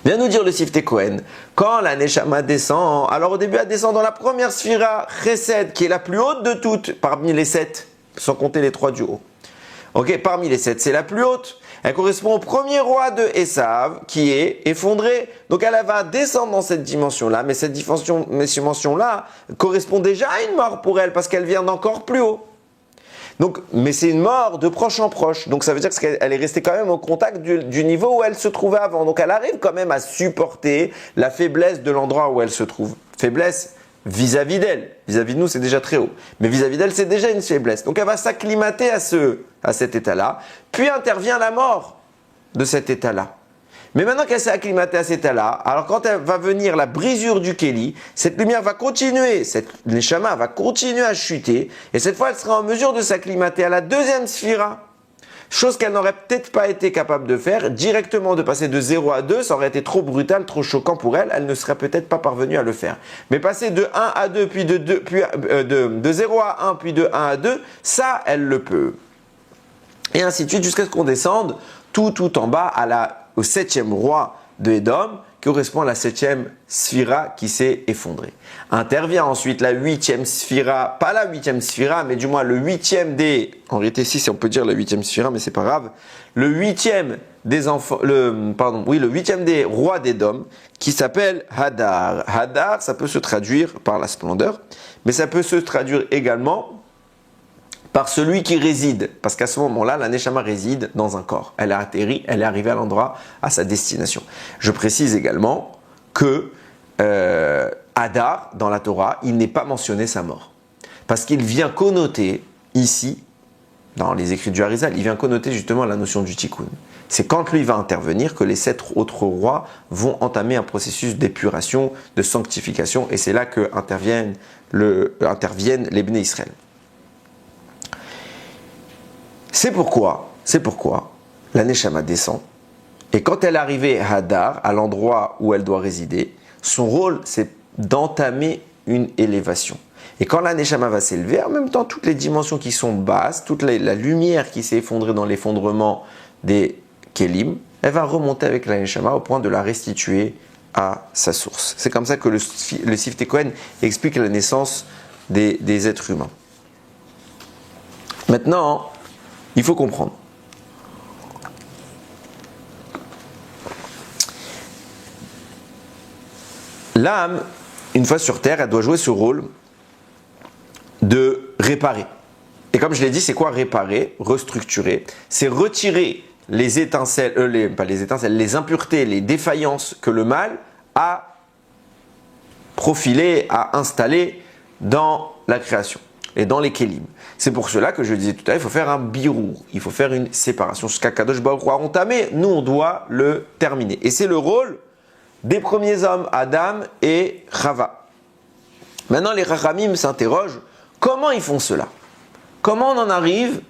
Vient nous dire le Siftei Kohen, quand la Neshama descend, alors au début elle descend dans la première sphira, Chesed, qui est la plus haute de toutes, parmi les 7, sans compter les 3 du haut. Ok, parmi les 7, c'est la plus haute. Elle correspond au premier roi de Esav qui est effondré. Donc elle va descendre dans cette dimension-là, mais cette dimension-là correspond déjà à une mort pour elle parce qu'elle vient d'encore plus haut. Donc, mais c'est une mort de proche en proche. Donc ça veut dire qu'elle est restée quand même au contact du niveau où elle se trouvait avant. Donc elle arrive quand même à supporter la faiblesse de l'endroit où elle se trouve. Faiblesse vis-à-vis d'elle. Vis-à-vis de nous, c'est déjà très haut. Mais vis-à-vis d'elle, c'est déjà une faiblesse. Donc elle va s'acclimater à cet état-là. Puis intervient la mort de cet état-là. Mais maintenant qu'elle s'est acclimatée à cet état-là, alors quand elle va venir la brisure du Kéli, cette lumière va continuer, cette Neshama va continuer à chuter, et cette fois elle sera en mesure de s'acclimater à la deuxième sphira. Chose qu'elle n'aurait peut-être pas été capable de faire, directement de passer de 0 à 2, ça aurait été trop brutal, trop choquant pour elle, elle ne serait peut-être pas parvenue à le faire. Mais passer de 1 à 2, puis de 0 à 1, puis de 1 à 2, ça elle le peut. Et ainsi de suite jusqu'à ce qu'on descende tout en bas au 7e roi de Édom, qui correspond à la 7e sphira qui s'est effondrée. Intervient ensuite la 8e sphira, pas la 8e sphira, mais du moins le 8e des... En réalité, si on peut dire la 8e sphira, mais c'est pas grave. Le 8e des enfants... le 8e des rois d'Édom, qui s'appelle Hadar. Hadar, ça peut se traduire par la splendeur, mais ça peut se traduire également par celui qui réside, parce qu'à ce moment-là, la Neshama réside dans un corps. Elle a atterri, elle est arrivée à l'endroit, à sa destination. Je précise également que Hadar, dans la Torah, il n'est pas mentionné sa mort. Parce qu'il vient connoter, ici, dans les écrits du Harizal, il vient connoter justement la notion du tikkun. C'est quand lui va intervenir que les 7 autres rois vont entamer un processus d'épuration, de sanctification, et c'est là que interviennent les Bnei Israël. C'est pourquoi la Neshama descend, et quand elle est arrivée à Hadar, à l'endroit où elle doit résider, son rôle c'est d'entamer une élévation. Et quand la Neshama va s'élever, en même temps toutes les dimensions qui sont basses, toute la lumière qui s'est effondrée dans l'effondrement des Kélim, elle va remonter avec la Neshama au point de la restituer à sa source. C'est comme ça que le Siftei Kohen explique la naissance des êtres humains. Maintenant, il faut comprendre. L'âme, une fois sur Terre, elle doit jouer ce rôle de réparer. Et comme je l'ai dit, c'est quoi réparer, restructurer? C'est retirer les étincelles, les impuretés, les défaillances que le mal a profilées, a installées dans la création et dans les kélim. C'est pour cela que je disais tout à l'heure, il faut faire un birou, il faut faire une séparation. Ce qu'Akadosh Baruch Hu a entamé, nous on doit le terminer. Et c'est le rôle des premiers hommes, Adam et Chava. Maintenant les Chachamim s'interrogent, comment ils font cela? Comment on en arrive?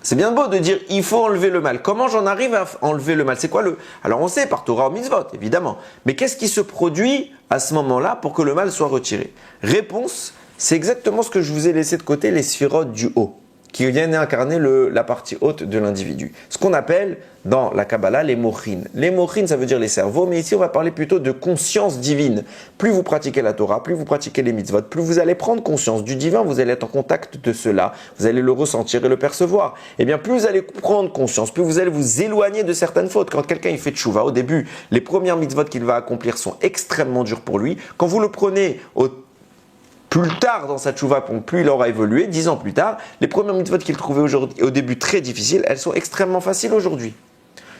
C'est bien beau de dire il faut enlever le mal. Comment j'en arrive à enlever le mal? C'est quoi le... Alors on sait par Torah ou Mitzvot, évidemment. Mais qu'est-ce qui se produit à ce moment-là pour que le mal soit retiré? Réponse, c'est exactement ce que je vous ai laissé de côté, les sphirotes du haut, qui viennent incarner la partie haute de l'individu. Ce qu'on appelle dans la Kabbalah les mochines. Les mochines, ça veut dire les cerveaux, mais ici on va parler plutôt de conscience divine. Plus vous pratiquez la Torah, plus vous pratiquez les mitzvot, plus vous allez prendre conscience du divin, vous allez être en contact de cela, vous allez le ressentir et le percevoir. Et bien plus vous allez prendre conscience, plus vous allez vous éloigner de certaines fautes. Quand quelqu'un il fait tchouva, au début, les premières mitzvot qu'il va accomplir sont extrêmement dures pour lui. Quand vous le prenez plus tard dans sa tchouva, plus il aura évolué, 10 ans plus tard, les premières mitzvot qu'il trouvait au début très difficiles, elles sont extrêmement faciles aujourd'hui.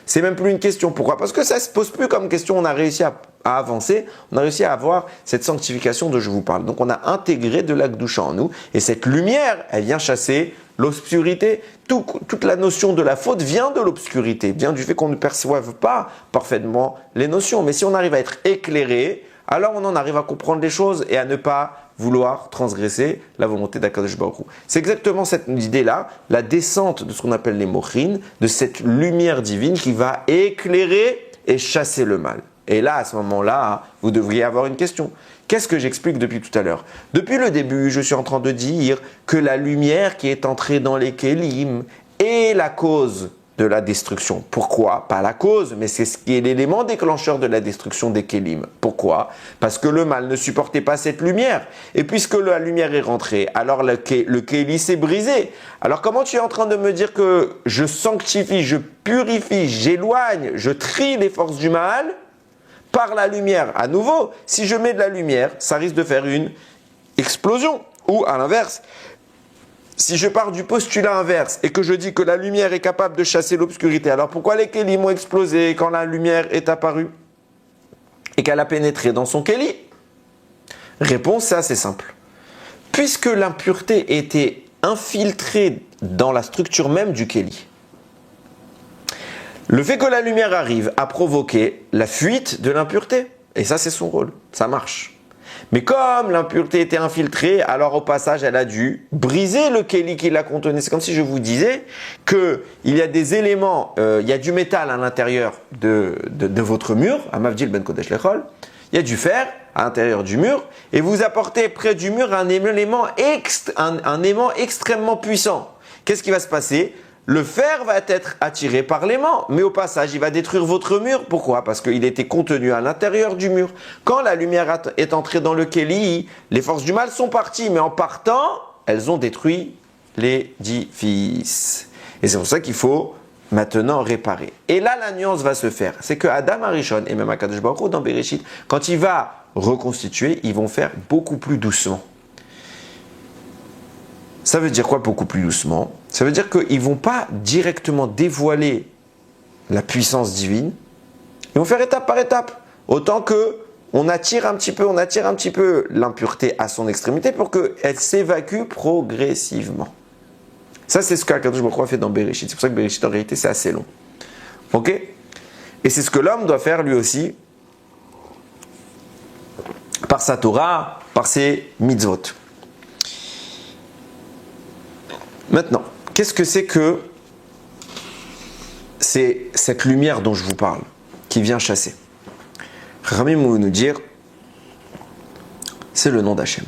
C'est même plus une question. Pourquoi? Parce que ça ne se pose plus comme question. On a réussi à avancer, on a réussi à avoir cette sanctification dont je vous parle. Donc on a intégré de la Kedusha en nous, et cette lumière, elle vient chasser l'obscurité. Toute la notion de la faute vient de l'obscurité, vient du fait qu'on ne perçoive pas parfaitement les notions. Mais si on arrive à être éclairé, alors on en arrive à comprendre les choses et à ne pas vouloir transgresser la volonté d'Akadosh Baruch Hu. C'est exactement cette idée-là, la descente de ce qu'on appelle les mochines, de cette lumière divine qui va éclairer et chasser le mal. Et là, à ce moment-là, vous devriez avoir une question. Qu'est-ce que j'explique depuis tout à l'heure? Depuis le début, je suis en train de dire que la lumière qui est entrée dans les kélim est la cause de la destruction. Pourquoi? Pas la cause, mais c'est ce qui est l'élément déclencheur de la destruction des Kélim. Pourquoi? Parce que le mal ne supportait pas cette lumière. Et puisque la lumière est rentrée, alors le Kéli s'est brisé. Alors comment tu es en train de me dire que je sanctifie, je purifie, j'éloigne, je trie les forces du mal par la lumière? À nouveau, si je mets de la lumière, ça risque de faire une explosion. Ou à l'inverse, si je pars du postulat inverse et que je dis que la lumière est capable de chasser l'obscurité, alors pourquoi les kélim ont explosé quand la lumière est apparue et qu'elle a pénétré dans son kéli? Réponse, c'est assez simple. Puisque l'impureté était infiltrée dans la structure même du kéli, le fait que la lumière arrive a provoqué la fuite de l'impureté. Et ça, c'est son rôle. Ça marche. Mais comme l'impureté était infiltrée, alors au passage, elle a dû briser le kéli qui la contenait. C'est comme si je vous disais qu'il y a des éléments, il y a du métal à l'intérieur de votre mur, à Mavdil Ben Kodesh Lechol, il y a du fer à l'intérieur du mur, et vous apportez près du mur un aimant extrêmement puissant. Qu'est-ce qui va se passer? Le fer va être attiré par l'aimant, mais au passage, il va détruire votre mur. Pourquoi? Parce qu'il était contenu à l'intérieur du mur. Quand la lumière est entrée dans le kéli, les forces du mal sont parties, mais en partant, elles ont détruit l'édifice. Et c'est pour ça qu'il faut maintenant réparer. Et là, la nuance va se faire. C'est que Adam Arishon et même Akadosh Baruch Hu dans Bereshit, quand il va reconstituer, ils vont faire beaucoup plus doucement. Ça veut dire quoi beaucoup plus doucement? Ça veut dire qu'ils ne vont pas directement dévoiler la puissance divine. Ils vont faire étape par étape. Autant que on attire un petit peu l'impureté à son extrémité pour qu'elle s'évacue progressivement. Ça, c'est ce qu'Akadosh Baruch Hu a fait dans Bereshit. C'est pour ça que Bereshit, en réalité, c'est assez long. Ok? Et c'est ce que l'homme doit faire lui aussi par sa Torah, par ses mitzvot. Maintenant, qu'est-ce que c'est cette lumière dont je vous parle, qui vient chasser? Ramim va nous dire, c'est le nom d'Hachem.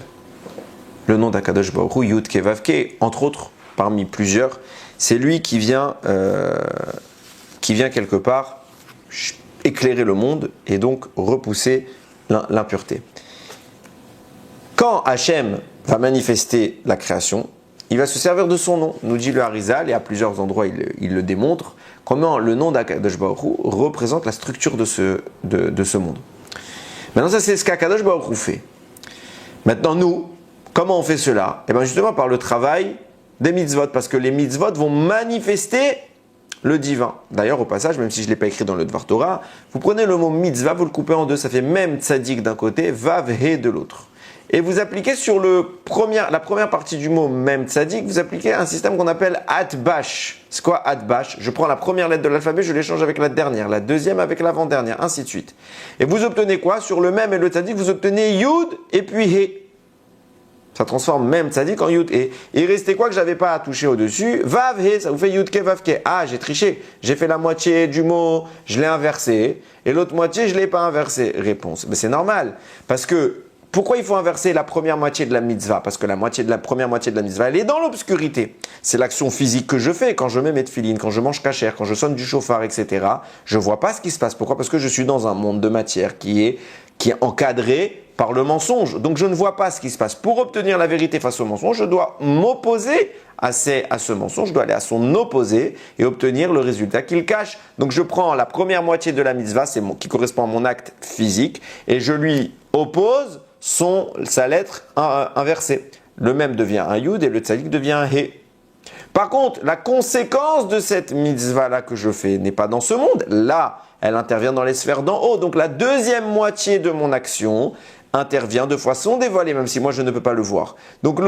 Le nom d'Akadosh Baruch Hu, Yud Ke Vav Ke, entre autres, parmi plusieurs, c'est lui qui vient quelque part éclairer le monde et donc repousser l'impureté. Quand Hachem va manifester la création, il va se servir de son nom, nous dit le Harizal, et à plusieurs endroits il le démontre, comment le nom d'Akadosh Baruch Hu représente la structure de ce monde. Maintenant, ça c'est ce qu'Akadosh Baruch Hu fait. Maintenant, nous, comment on fait cela? Eh bien justement par le travail des mitzvot, parce que les mitzvot vont manifester le divin. D'ailleurs, au passage, même si je ne l'ai pas écrit dans le Dvar Torah, vous prenez le mot mitzvah, vous le coupez en deux, ça fait même tzadik d'un côté, vav he de l'autre. Et vous appliquez sur la première partie du mot même tzadik, vous appliquez un système qu'on appelle atbash. C'est quoi atbash? Je prends la première lettre de l'alphabet, je l'échange avec la dernière, la deuxième avec l'avant-dernière, ainsi de suite. Et vous obtenez quoi? Sur le même et le tzadik, vous obtenez yud et puis he. Ça transforme même tzadik en yud et. Et il restait quoi que j'avais pas à toucher au-dessus? Vav he, ça vous fait yud ke vav ke. Ah, j'ai triché. J'ai fait la moitié du mot, je l'ai inversé. Et l'autre moitié, je ne l'ai pas inversé. Réponse. Mais c'est normal. Parce que pourquoi il faut inverser la première moitié de la mitzvah? Parce que la première moitié de la mitzvah, elle est dans l'obscurité. C'est l'action physique que je fais quand je mets mes tefilines, quand je mange kasher, quand je sonne du chauffard, etc. Je ne vois pas ce qui se passe. Pourquoi? Parce que je suis dans un monde de matière qui est encadré par le mensonge. Donc je ne vois pas ce qui se passe. Pour obtenir la vérité face au mensonge, je dois m'opposer à ce mensonge, je dois aller à son opposé et obtenir le résultat qu'il cache. Donc je prends la première moitié de la mitzvah, qui correspond à mon acte physique, et je lui oppose sa lettre inversée. Le même devient un yud et le tzadik devient un he. Par contre, la conséquence de cette mitzvah-là que je fais n'est pas dans ce monde. Là, elle intervient dans les sphères d'en haut. Donc la deuxième moitié de mon action intervient de façon dévoilée, même si moi je ne peux pas le voir. Donc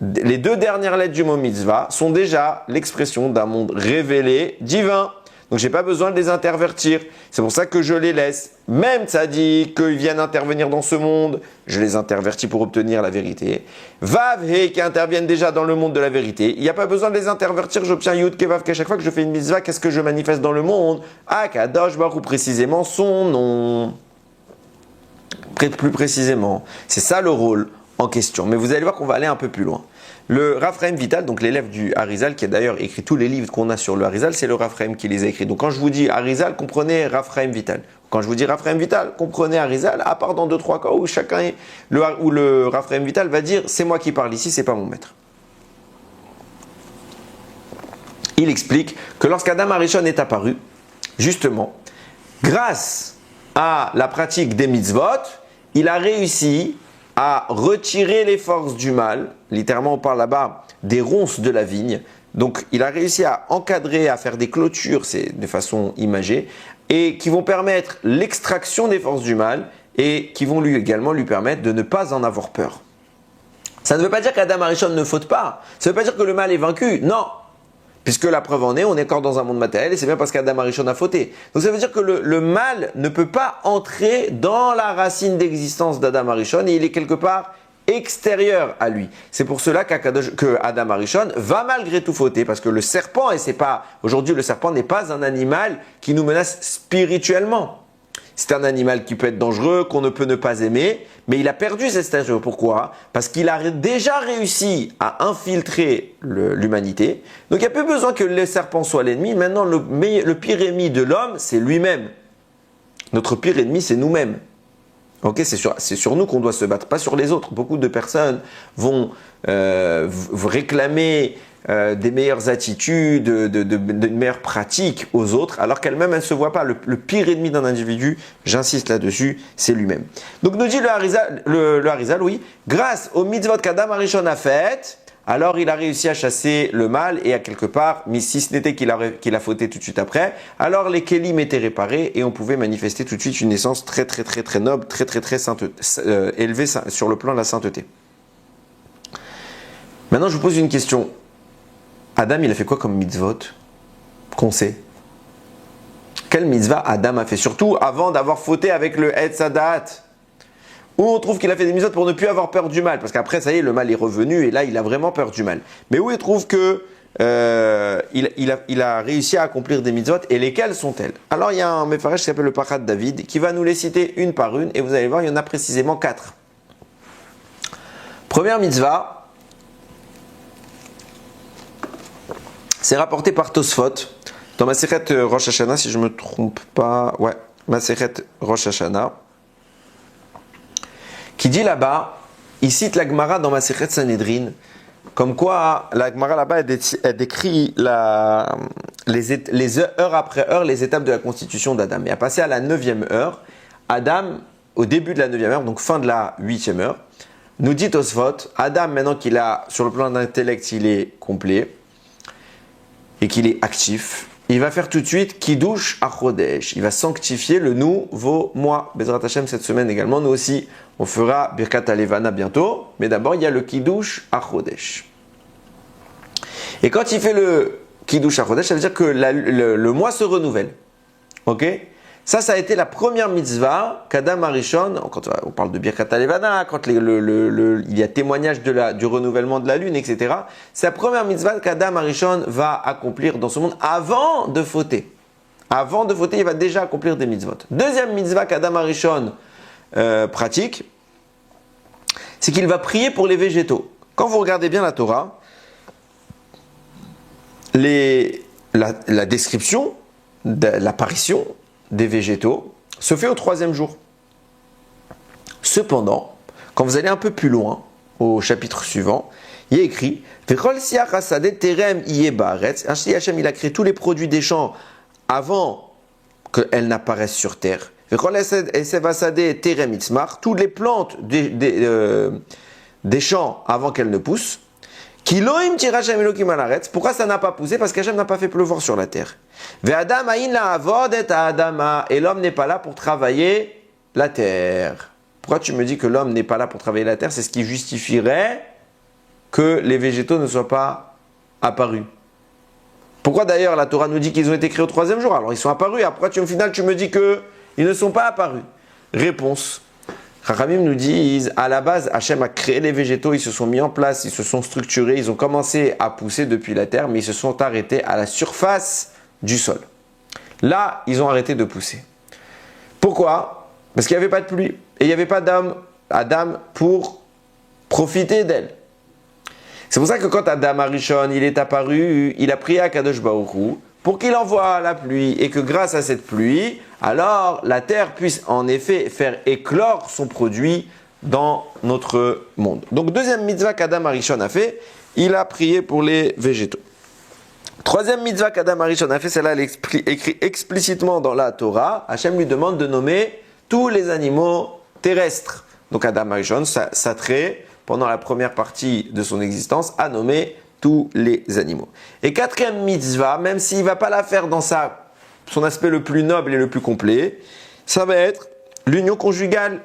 les deux dernières lettres du mot mitzvah sont déjà l'expression d'un monde révélé, divin. Donc je n'ai pas besoin de les intervertir. C'est pour ça que je les laisse. Même tzadik, qu'ils viennent intervenir dans ce monde, je les intervertis pour obtenir la vérité. Vav he, qui interviennent déjà dans le monde de la vérité. Il n'y a pas besoin de les intervertir, j'obtiens yud ke vav ke. Chaque fois que je fais une mitzvah, qu'est-ce que je manifeste dans le monde? Akadosh Baruch Hu, précisément son nom. Plus précisément, c'est ça le rôle en question. Mais vous allez voir qu'on va aller un peu plus loin. Le Rav Chaim Vital, donc l'élève du Harizal, qui a d'ailleurs écrit tous les livres qu'on a sur le Harizal, c'est le Rav Chaim qui les a écrits. Donc quand je vous dis Harizal, comprenez Rav Chaim Vital. Quand je vous dis Rav Chaim Vital, comprenez Harizal, à part dans 2-3 cas où le Rav Chaim Vital va dire c'est moi qui parle ici, c'est pas mon maître. Il explique que lorsqu'Adam Arishon est apparu, justement, grâce à la pratique des mitzvot, il a réussi à retirer les forces du mal. Littéralement, on parle là-bas des ronces de la vigne. Donc, il a réussi à encadrer, à faire des clôtures, c'est de façon imagée, et qui vont permettre l'extraction des forces du mal et qui vont également lui permettre de ne pas en avoir peur. Ça ne veut pas dire qu'Adam Arishon ne faute pas. Ça ne veut pas dire que le mal est vaincu. Non. Puisque la preuve en est, on est encore dans un monde matériel et c'est bien parce qu'Adam Arishon a fauté. Donc ça veut dire que le mal ne peut pas entrer dans la racine d'existence d'Adam Arishon et il est quelque part extérieur à lui. C'est pour cela que Adam Arishon va malgré tout fauter parce que le serpent, aujourd'hui le serpent n'est pas un animal qui nous menace spirituellement. C'est un animal qui peut être dangereux, qu'on ne peut ne pas aimer, mais il a perdu cette stature. Pourquoi? Parce qu'il a déjà réussi à infiltrer l'humanité. Donc il n'y a plus besoin que le serpent soit l'ennemi. Maintenant, le pire ennemi de l'homme, c'est lui-même. Notre pire ennemi, c'est nous-mêmes. Okay, c'est sur nous qu'on doit se battre, pas sur les autres. Beaucoup de personnes vont réclamer des meilleures attitudes, de meilleures pratiques aux autres, alors qu'elles-mêmes, elles ne se voient pas. Le pire ennemi d'un individu, j'insiste là-dessus, c'est lui-même. Donc nous dit le Harizal, oui, grâce au mitzvot qu'Adam Arishon a fait, alors il a réussi à chasser le mal et à quelque part, mais si ce n'était qu'il a fauté tout de suite après, alors les kelim étaient réparés et on pouvait manifester tout de suite une naissance très noble, très élevée sur le plan de la sainteté. Maintenant je vous pose une question. Adam, il a fait quoi comme mitzvot qu'on sait? Quel mitzvah Adam a fait? Surtout avant d'avoir fauté avec le Etz Hadat. Où on trouve qu'il a fait des mitzvot pour ne plus avoir peur du mal. Parce qu'après, ça y est, le mal est revenu et là, il a vraiment peur du mal. Mais où il trouve que il a réussi à accomplir des mitzvot et lesquelles sont-elles? Alors, il y a un Mefarech qui s'appelle le Pachat David qui va nous les citer une par une et vous allez voir, il y en a précisément 4. Première mitzvah, c'est rapporté par Tosfot dans Masechet Rosh Hashanah, si je ne me trompe pas. Ouais, Masechet Rosh Hashanah. Qui dit là-bas, il cite la Gemara dans Masechet Sanhedrin, comme quoi la Gemara là-bas, elle décrit les heures après heure, les étapes de la constitution d'Adam. Et à passer à la 9e heure, Adam, au début de la 9e heure, donc fin de la 8e heure, nous dit Tosfot, Adam, maintenant qu'il a, sur le plan d'intellect, il est complet, et qu'il est actif, il va faire tout de suite Kiddush HaChodesh. Il va sanctifier le nouveau mois. Bezrat Hashem cette semaine également. Nous aussi, on fera Birkat HaLevana bientôt. Mais d'abord, il y a le Kiddush HaChodesh. Et quand il fait le Kiddush HaChodesh, ça veut dire que le mois se renouvelle. Ok? Ça a été la première mitzvah qu'Adam Arishon, quand on parle de Birkat HaLevana, quand il y a témoignage du renouvellement de la lune, etc. C'est la première mitzvah qu'Adam Arishon va accomplir dans ce monde avant de fauter. Avant de fauter, il va déjà accomplir des mitzvot. Deuxième mitzvah qu'Adam Arishon pratique, c'est qu'il va prier pour les végétaux. Quand vous regardez bien la Torah, la description de l'apparition des végétaux se fait au 3e jour. Cependant, quand vous allez un peu plus loin, au chapitre suivant, il est écrit ainsi Hachem il a créé tous les produits des champs avant qu'elles n'apparaissent sur terre. Toutes les plantes des champs avant qu'elles ne poussent. Pourquoi ça n'a pas poussé? Parce qu'Hachem n'a pas fait pleuvoir sur la terre. Et l'homme n'est pas là pour travailler la terre. Pourquoi tu me dis que l'homme n'est pas là pour travailler la terre? C'est ce qui justifierait que les végétaux ne soient pas apparus. Pourquoi d'ailleurs la Torah nous dit qu'ils ont été créés au 3e jour? Alors ils sont apparus. Après au final tu me dis qu'ils ne sont pas apparus. Réponse. Chachamim nous disent, à la base, Hachem a créé les végétaux, ils se sont mis en place, ils se sont structurés, ils ont commencé à pousser depuis la terre, mais ils se sont arrêtés à la surface du sol. Là, ils ont arrêté de pousser. Pourquoi? Parce qu'il n'y avait pas de pluie et il n'y avait pas d'Adam pour profiter d'elle. C'est pour ça que quand Adam Arishon il est apparu, il a prié à Kadosh Baruch Hu pour qu'il envoie la pluie et que grâce à cette pluie, alors la terre puisse en effet faire éclore son produit dans notre monde. Donc deuxième mitzvah qu'Adam Arishon a fait, il a prié pour les végétaux. Troisième mitzvah qu'Adam Arishon a fait, celle-là elle est écrit explicitement dans la Torah. Hachem lui demande de nommer tous les animaux terrestres. Donc Adam Arishon s'attrait pendant la première partie de son existence à nommer tous les animaux. Et quatrième mitzvah, même s'il ne va pas la faire dans son aspect le plus noble et le plus complet, ça va être l'union conjugale.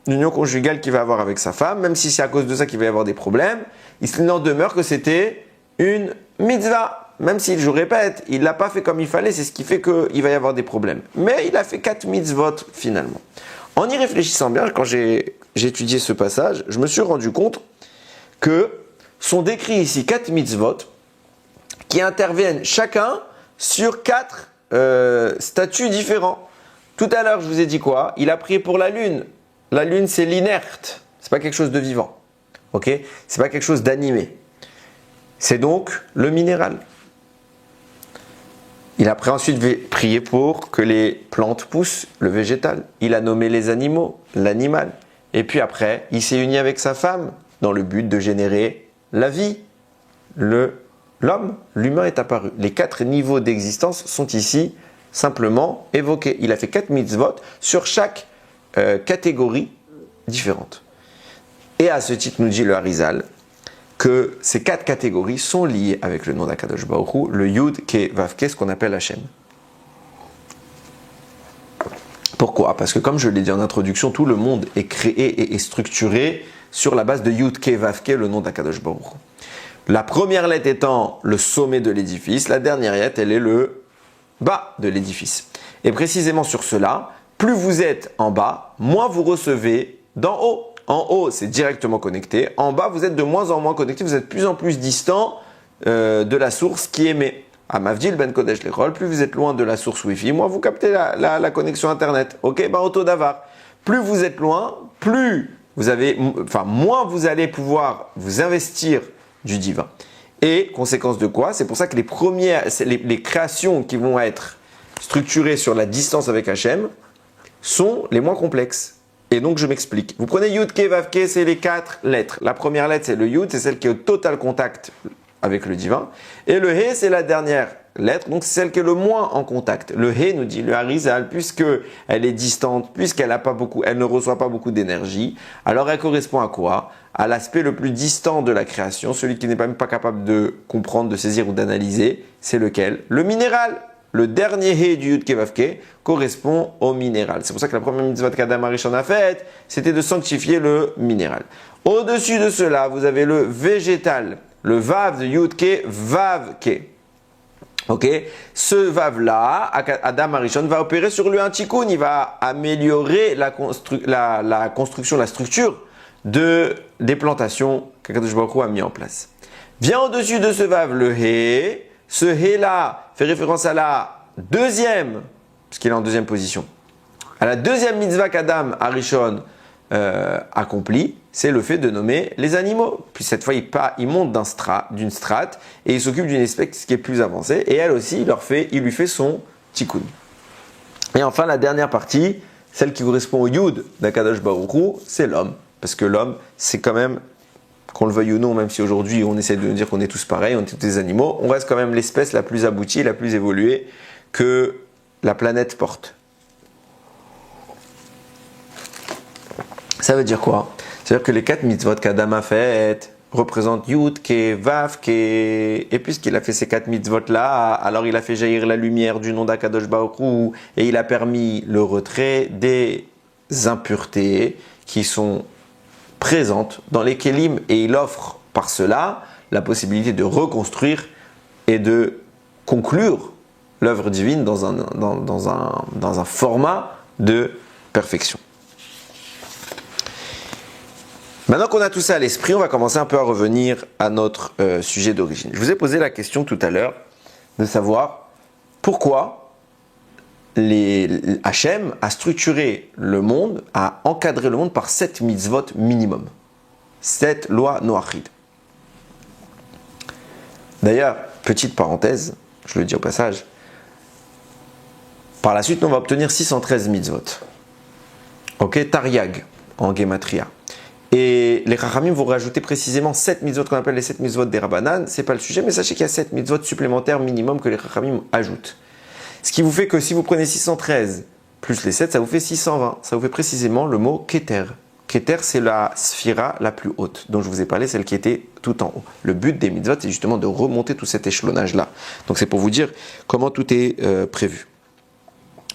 L'union conjugale qu'il va avoir avec sa femme, même si c'est à cause de ça qu'il va y avoir des problèmes, il n'en demeure que c'était une mitzvah. Même si, je vous répète, il ne l'a pas fait comme il fallait, c'est ce qui fait qu'il va y avoir des problèmes. Mais il a fait 4 mitzvot finalement. En y réfléchissant bien, quand j'ai étudié ce passage, je me suis rendu compte que sont décrits ici 4 mitzvot qui interviennent chacun sur 4 statuts différents. Tout à l'heure, je vous ai dit quoi? Il a prié pour la lune. La lune, c'est l'inerte. C'est pas quelque chose de vivant. Ok? C'est pas quelque chose d'animé. C'est donc le minéral. Il a ensuite prié pour que les plantes poussent, le végétal. Il a nommé les animaux, l'animal. Et puis après, il s'est uni avec sa femme dans le but de générer la vie. L'homme, l'humain est apparu. Les 4 niveaux d'existence sont ici simplement évoqués. Il a fait 4 mitzvot sur chaque catégorie différente. Et à ce titre, nous dit le Harizal, que ces 4 catégories sont liées avec le nom d'Akadosh Baruch Hu, le Yud, Ke, Vav, Ke, ce qu'on appelle Hachem. Pourquoi? Parce que comme je l'ai dit en introduction, tout le monde est créé et est structuré sur la base de Yud, Ke, Vav, Ke, le nom d'Akadosh Baruch Hu. La première lettre étant le sommet de l'édifice, la dernière lettre, elle est le bas de l'édifice. Et précisément sur cela, plus vous êtes en bas, moins vous recevez d'en haut. En haut, c'est directement connecté. En bas, vous êtes de moins en moins connecté. Vous êtes de plus en plus distant de la source qui émet. À Mavdil Ben Kodesh Lechol, plus vous êtes loin de la source Wi-Fi, moins vous captez la connexion Internet. Ok, Auto Davar. Plus vous êtes loin, moins vous allez pouvoir vous investir du divin. Et conséquence de quoi? C'est pour ça que les créations qui vont être structurées sur la distance avec Hachem sont les moins complexes. Et donc je m'explique. Vous prenez Yud, Ke, Vav, Ke, c'est les 4 lettres. La première lettre c'est le Yud, c'est celle qui est au total contact avec le divin. Et le He c'est la dernière lettre, donc c'est celle qui est le moins en contact. Le He, nous dit le Harizal, puisqu'elle est distante, puisqu'elle ne reçoit pas beaucoup d'énergie, alors elle correspond à quoi? À l'aspect le plus distant de la création, celui qui n'est même pas capable de comprendre, de saisir ou d'analyser. C'est lequel? Le minéral. Le dernier He du Yud Ke Vav Ke correspond au minéral. C'est pour ça que la première mitzvah qu'Adam Arishon a faite, c'était de sanctifier le minéral. Au-dessus de cela, vous avez le végétal, le Vav de Yud Ke Vav Ke. Ok, ce Vav-là, Adam Arishon va opérer sur lui un tikkun, il va améliorer la construction, la structure des plantations qu'Akadosh Baruch Hu a mis en place. Vient au-dessus de ce Vav le He. Ce He-là fait référence à la deuxième, parce qu'il est en deuxième position, à la deuxième mitzvah qu'Adam Arishon accomplit, c'est le fait de nommer les animaux. Puis cette fois, il monte d'une strate et il s'occupe d'une espèce qui est plus avancée. Et elle aussi, il lui fait son tikkun. Et enfin, la dernière partie, celle qui correspond au Yud d'Akadosh Baruch Hu, c'est l'homme. Parce que l'homme, c'est quand même, qu'on le veuille ou non, même si aujourd'hui on essaie de nous dire qu'on est tous pareils, on est tous des animaux, on reste quand même l'espèce la plus aboutie, la plus évoluée que la planète porte. Ça veut dire quoi? C'est-à-dire que les 4 mitzvot qu'Adam a faites représentent Yud, Ke, Vav, Ke. Et puisqu'il a fait ces 4 mitzvot-là, alors il a fait jaillir la lumière du nom d'Akadosh Baruch Hu et il a permis le retrait des impuretés qui sont présente dans les kélim et il offre par cela la possibilité de reconstruire et de conclure l'œuvre divine dans un format de perfection. Maintenant qu'on a tout ça à l'esprit, on va commencer un peu à revenir à notre sujet d'origine. Je vous ai posé la question tout à l'heure de savoir pourquoi Hachem a structuré le monde, a encadré le monde par 7 mitzvot minimum. cette loi Noachid. D'ailleurs, petite parenthèse, je le dis au passage, par la suite, on va obtenir 613 mitzvot. Ok, Tariag, en Gematria. Et les Chachamim vont rajouter précisément 7 mitzvot qu'on appelle les 7 mitzvot des Rabbanan. C'est pas le sujet, mais sachez qu'il y a 7 mitzvot supplémentaires minimum que les Chachamim ajoutent. Ce qui vous fait que si vous prenez 613 plus les 7, ça vous fait 620. Ça vous fait précisément le mot Keter. Keter, c'est la sphira la plus haute, dont je vous ai parlé, celle qui était tout en haut. Le but des mitzvot, c'est justement de remonter tout cet échelonnage-là. Donc c'est pour vous dire comment tout est prévu.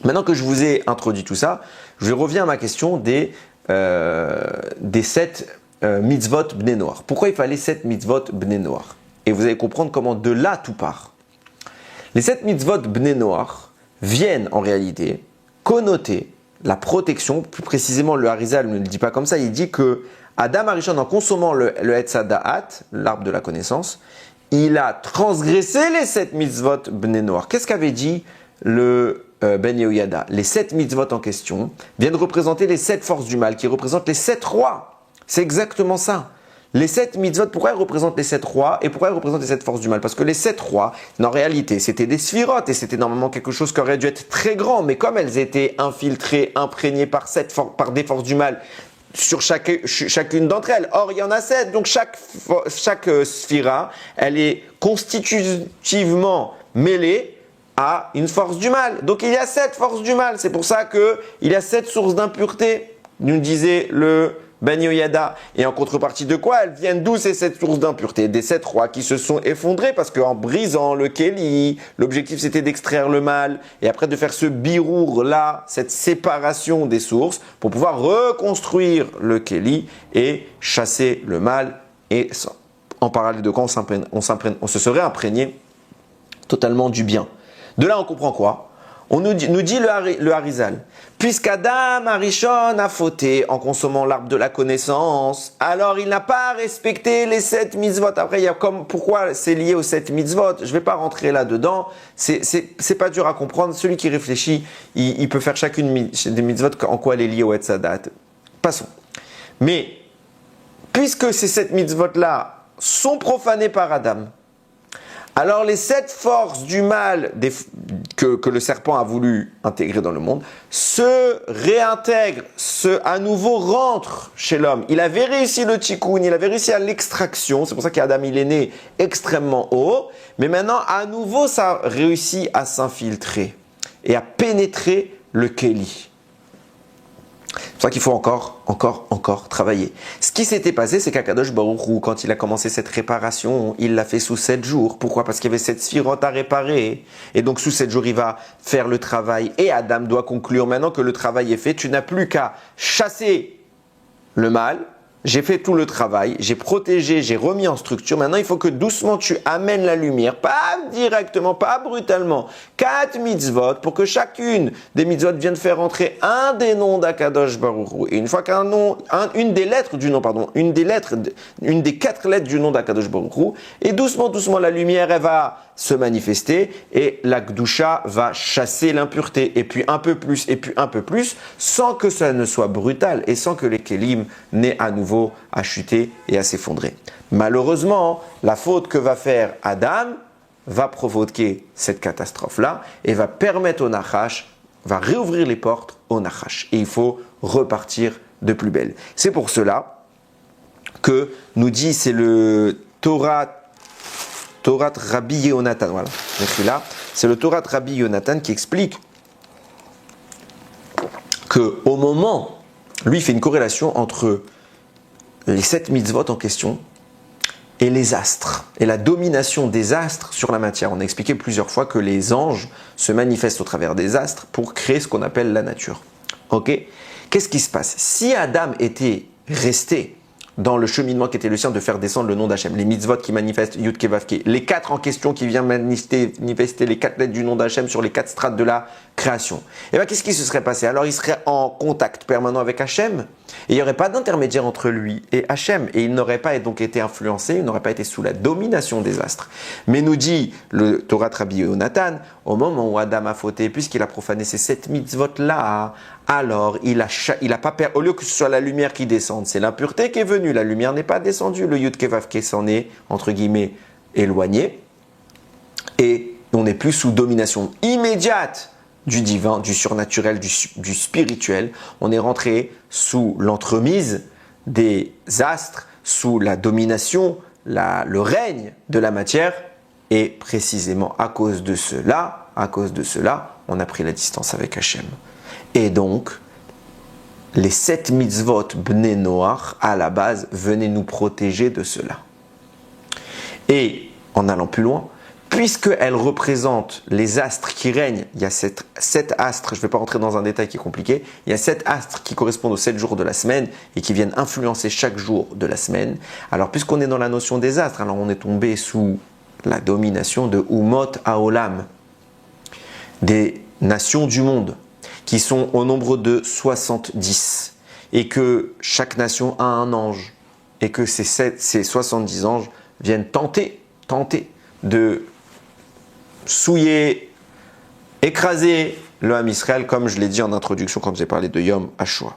Maintenant que je vous ai introduit tout ça, je reviens à ma question des 7 mitzvot bnei noach. Pourquoi il fallait 7 mitzvot bnei noach? Et vous allez comprendre comment de là tout part. Les 7 mitzvot bnei noach viennent en réalité connoter la protection. Plus précisément, le Harizal ne le dit pas comme ça. Il dit que Adam Arishon, en consommant le Etz Hadaat, l'arbre de la connaissance, il a transgressé les 7 mitzvot bnei noach. Qu'est-ce qu'avait dit le Ben Yehoyada? Les 7 mitzvot en question viennent représenter les 7 forces du mal, qui représentent les 7 rois. C'est exactement ça. Les 7 mitzvot, pourquoi elles représentent les 7 rois et pourquoi elles représentent les 7 forces du mal? Parce que les 7 rois, en réalité, c'était des sphirotes et c'était normalement quelque chose qui aurait dû être très grand. Mais comme elles étaient infiltrées, imprégnées par des forces du mal sur chacune d'entre elles. Or, il y en a 7. Donc, chaque sphira, elle est constitutivement mêlée à une force du mal. Donc, il y a 7 forces du mal. C'est pour ça qu'il y a 7 sources d'impureté, nous disait le Ben Yehoyada. Et en contrepartie de quoi? Elles viennent d'où ces 7 sources d'impureté? Des 7 rois qui se sont effondrés parce qu'en brisant le Kéli, l'objectif c'était d'extraire le mal et après de faire ce birour là, cette séparation des sources pour pouvoir reconstruire le Kéli et chasser le mal. Et en parallèle de quoi on se serait imprégné totalement du bien. De là on comprend quoi? On nous dit le Harizal, puisqu'Adam Arishon a fauté en consommant l'arbre de la connaissance, alors il n'a pas respecté les 7 mitzvot. Après, il y a pourquoi c'est lié aux 7 mitzvot. Je ne vais pas rentrer là-dedans. C'est pas dur à comprendre. Celui qui réfléchit, il peut faire chacune des mitzvot en quoi elle est liée au Etz Hadaat. Passons. Mais, puisque ces 7 mitzvot-là sont profanés par Adam, alors les 7 forces du mal que le serpent a voulu intégrer dans le monde se réintègrent, à nouveau rentrent chez l'homme. Il avait réussi le tikkun, il avait réussi à l'extraction, c'est pour ça qu'Adam il est né extrêmement haut, mais maintenant à nouveau ça réussit à s'infiltrer et à pénétrer le Kéli. C'est pour ça qu'il faut encore travailler. Ce qui s'était passé, c'est qu'Akadosh Baruch Hu, quand il a commencé cette réparation, il l'a fait sous 7 jours. Pourquoi? Parce qu'il y avait 7 sphirotes à réparer. Et donc sous 7 jours, il va faire le travail. Et Adam doit conclure, maintenant que le travail est fait, tu n'as plus qu'à chasser le mal. J'ai fait tout le travail, j'ai protégé, j'ai remis en structure. Maintenant, il faut que doucement tu amènes la lumière, pas directement, pas brutalement. 4 mitzvot pour que chacune des mitzvot vienne faire entrer un des noms d'Akadosh Baruch Hu. Et une fois une des 4 lettres du nom d'Akadosh Baruch Hu, et doucement, la lumière, elle va se manifester et la Gdusha va chasser l'impureté. Et puis un peu plus, sans que ça ne soit brutal et sans que les Kélim n'aient à nouveau à chuter et à s'effondrer. Malheureusement, la faute que va faire Adam va provoquer cette catastrophe-là et va permettre au Nachash, va réouvrir les portes au Nachash. Et il faut repartir de plus belle. C'est pour cela que nous dit, c'est le Torah Rabbi Yonatan, voilà, j'écris là, c'est le Torah Rabbi Yonatan qui explique qu'au moment, lui il fait une corrélation entre les 7 mitzvot en question et les astres, et la domination des astres sur la matière. On a expliqué plusieurs fois que les anges se manifestent au travers des astres pour créer ce qu'on appelle la nature. Ok? Qu'est-ce qui se passe? Si Adam était resté dans le cheminement qui était le sien de faire descendre le nom d'Hachem, les mitzvot qui manifestent Yud Ke Vav Ke, les 4 en question qui viennent manifester les 4 lettres du nom d'Hachem sur les 4 strates de la création. Et bien qu'est-ce qui se serait passé? Alors il serait en contact permanent avec Hachem, et il n'y aurait pas d'intermédiaire entre lui et Hachem, et il n'aurait pas donc été influencé, il n'aurait pas été sous la domination des astres. Mais nous dit le Torah Rabbi Yonatan, au moment où Adam a fauté, puisqu'il a profané ces 7 mitzvot-là, alors il a pas au lieu que ce soit la lumière qui descende, c'est l'impureté qui est venue, la lumière n'est pas descendue, le Yud Kevavke qui s'en est, entre guillemets, éloigné, et on n'est plus sous domination immédiate du divin, du surnaturel, du spirituel, on est rentré sous l'entremise des astres, sous la domination, le règne de la matière, et précisément à cause de cela, on a pris la distance avec Hachem. Et donc, les 7 mitzvot Bnei Noach, à la base, venaient nous protéger de cela. Et, en allant plus loin, puisqu'elles représentent les astres qui règnent, il y a 7 astres, je ne vais pas rentrer dans un détail qui est compliqué, il y a 7 astres qui correspondent aux 7 jours de la semaine et qui viennent influencer chaque jour de la semaine. Alors, puisqu'on est dans la notion des astres, alors on est tombé sous la domination de Umot Haolam, des nations du monde, qui sont au nombre de 70, et que chaque nation a un ange, et que ces 70 anges viennent tenter de souiller, écraser le Ham Israël, comme je l'ai dit en introduction quand j'ai parlé de Yom HaShoah.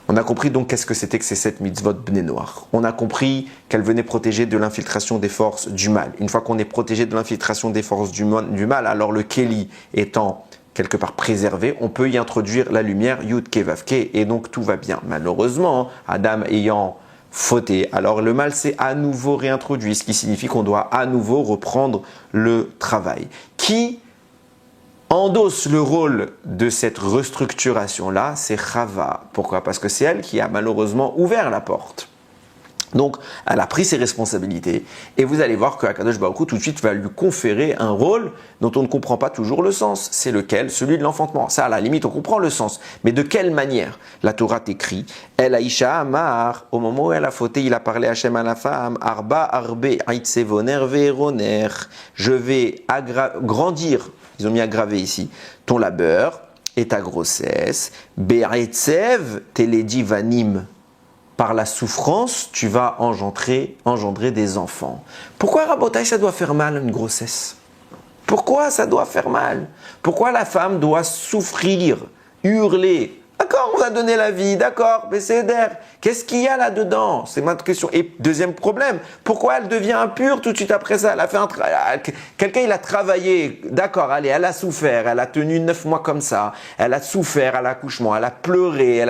On a compris donc qu'est-ce que c'était que ces 7 mitzvot Bnei Noach. On a compris qu'elles venaient protéger de l'infiltration des forces du mal. Une fois qu'on est protégé de l'infiltration des forces du mal, alors le Keli étant quelque part préservé, on peut y introduire la lumière Yud Kevavke et donc tout va bien. Malheureusement, Adam ayant fauté, alors le mal s'est à nouveau réintroduit, ce qui signifie qu'on doit à nouveau reprendre le travail. Qui endosse le rôle de cette restructuration-là, c'est Chava. Pourquoi? Parce que c'est elle qui a malheureusement ouvert la porte. Donc, elle a pris ses responsabilités. Et vous allez voir que Akadosh Baruch Hu tout de suite va lui conférer un rôle dont on ne comprend pas toujours le sens. C'est lequel? Celui de l'enfantement. Ça, à la limite, on comprend le sens. Mais de quelle manière? La Torah t'écrit, El Aïcha Amar, au moment où elle a fauté, il a parlé à Hachem à la femme, Arba Arbe Aitsevoner Veroner. Je vais grandir, ils ont mis aggravé ici, ton labeur et ta grossesse. Be'etzev Teledi Vanim. Par la souffrance, tu vas engendrer des enfants. Pourquoi, Rabotai, ça doit faire mal une grossesse? Pourquoi ça doit faire mal? Pourquoi la femme doit souffrir, hurler? D'accord, on a donné la vie, d'accord, mais c'est d'air. Qu'est-ce qu'il y a là-dedans? C'est ma question. Et deuxième problème, pourquoi elle devient impure tout de suite après ça? Elle a fait quelqu'un, il a travaillé, d'accord, allez, elle a souffert, elle a tenu 9 mois comme ça, elle a souffert à l'accouchement, elle a pleuré, elle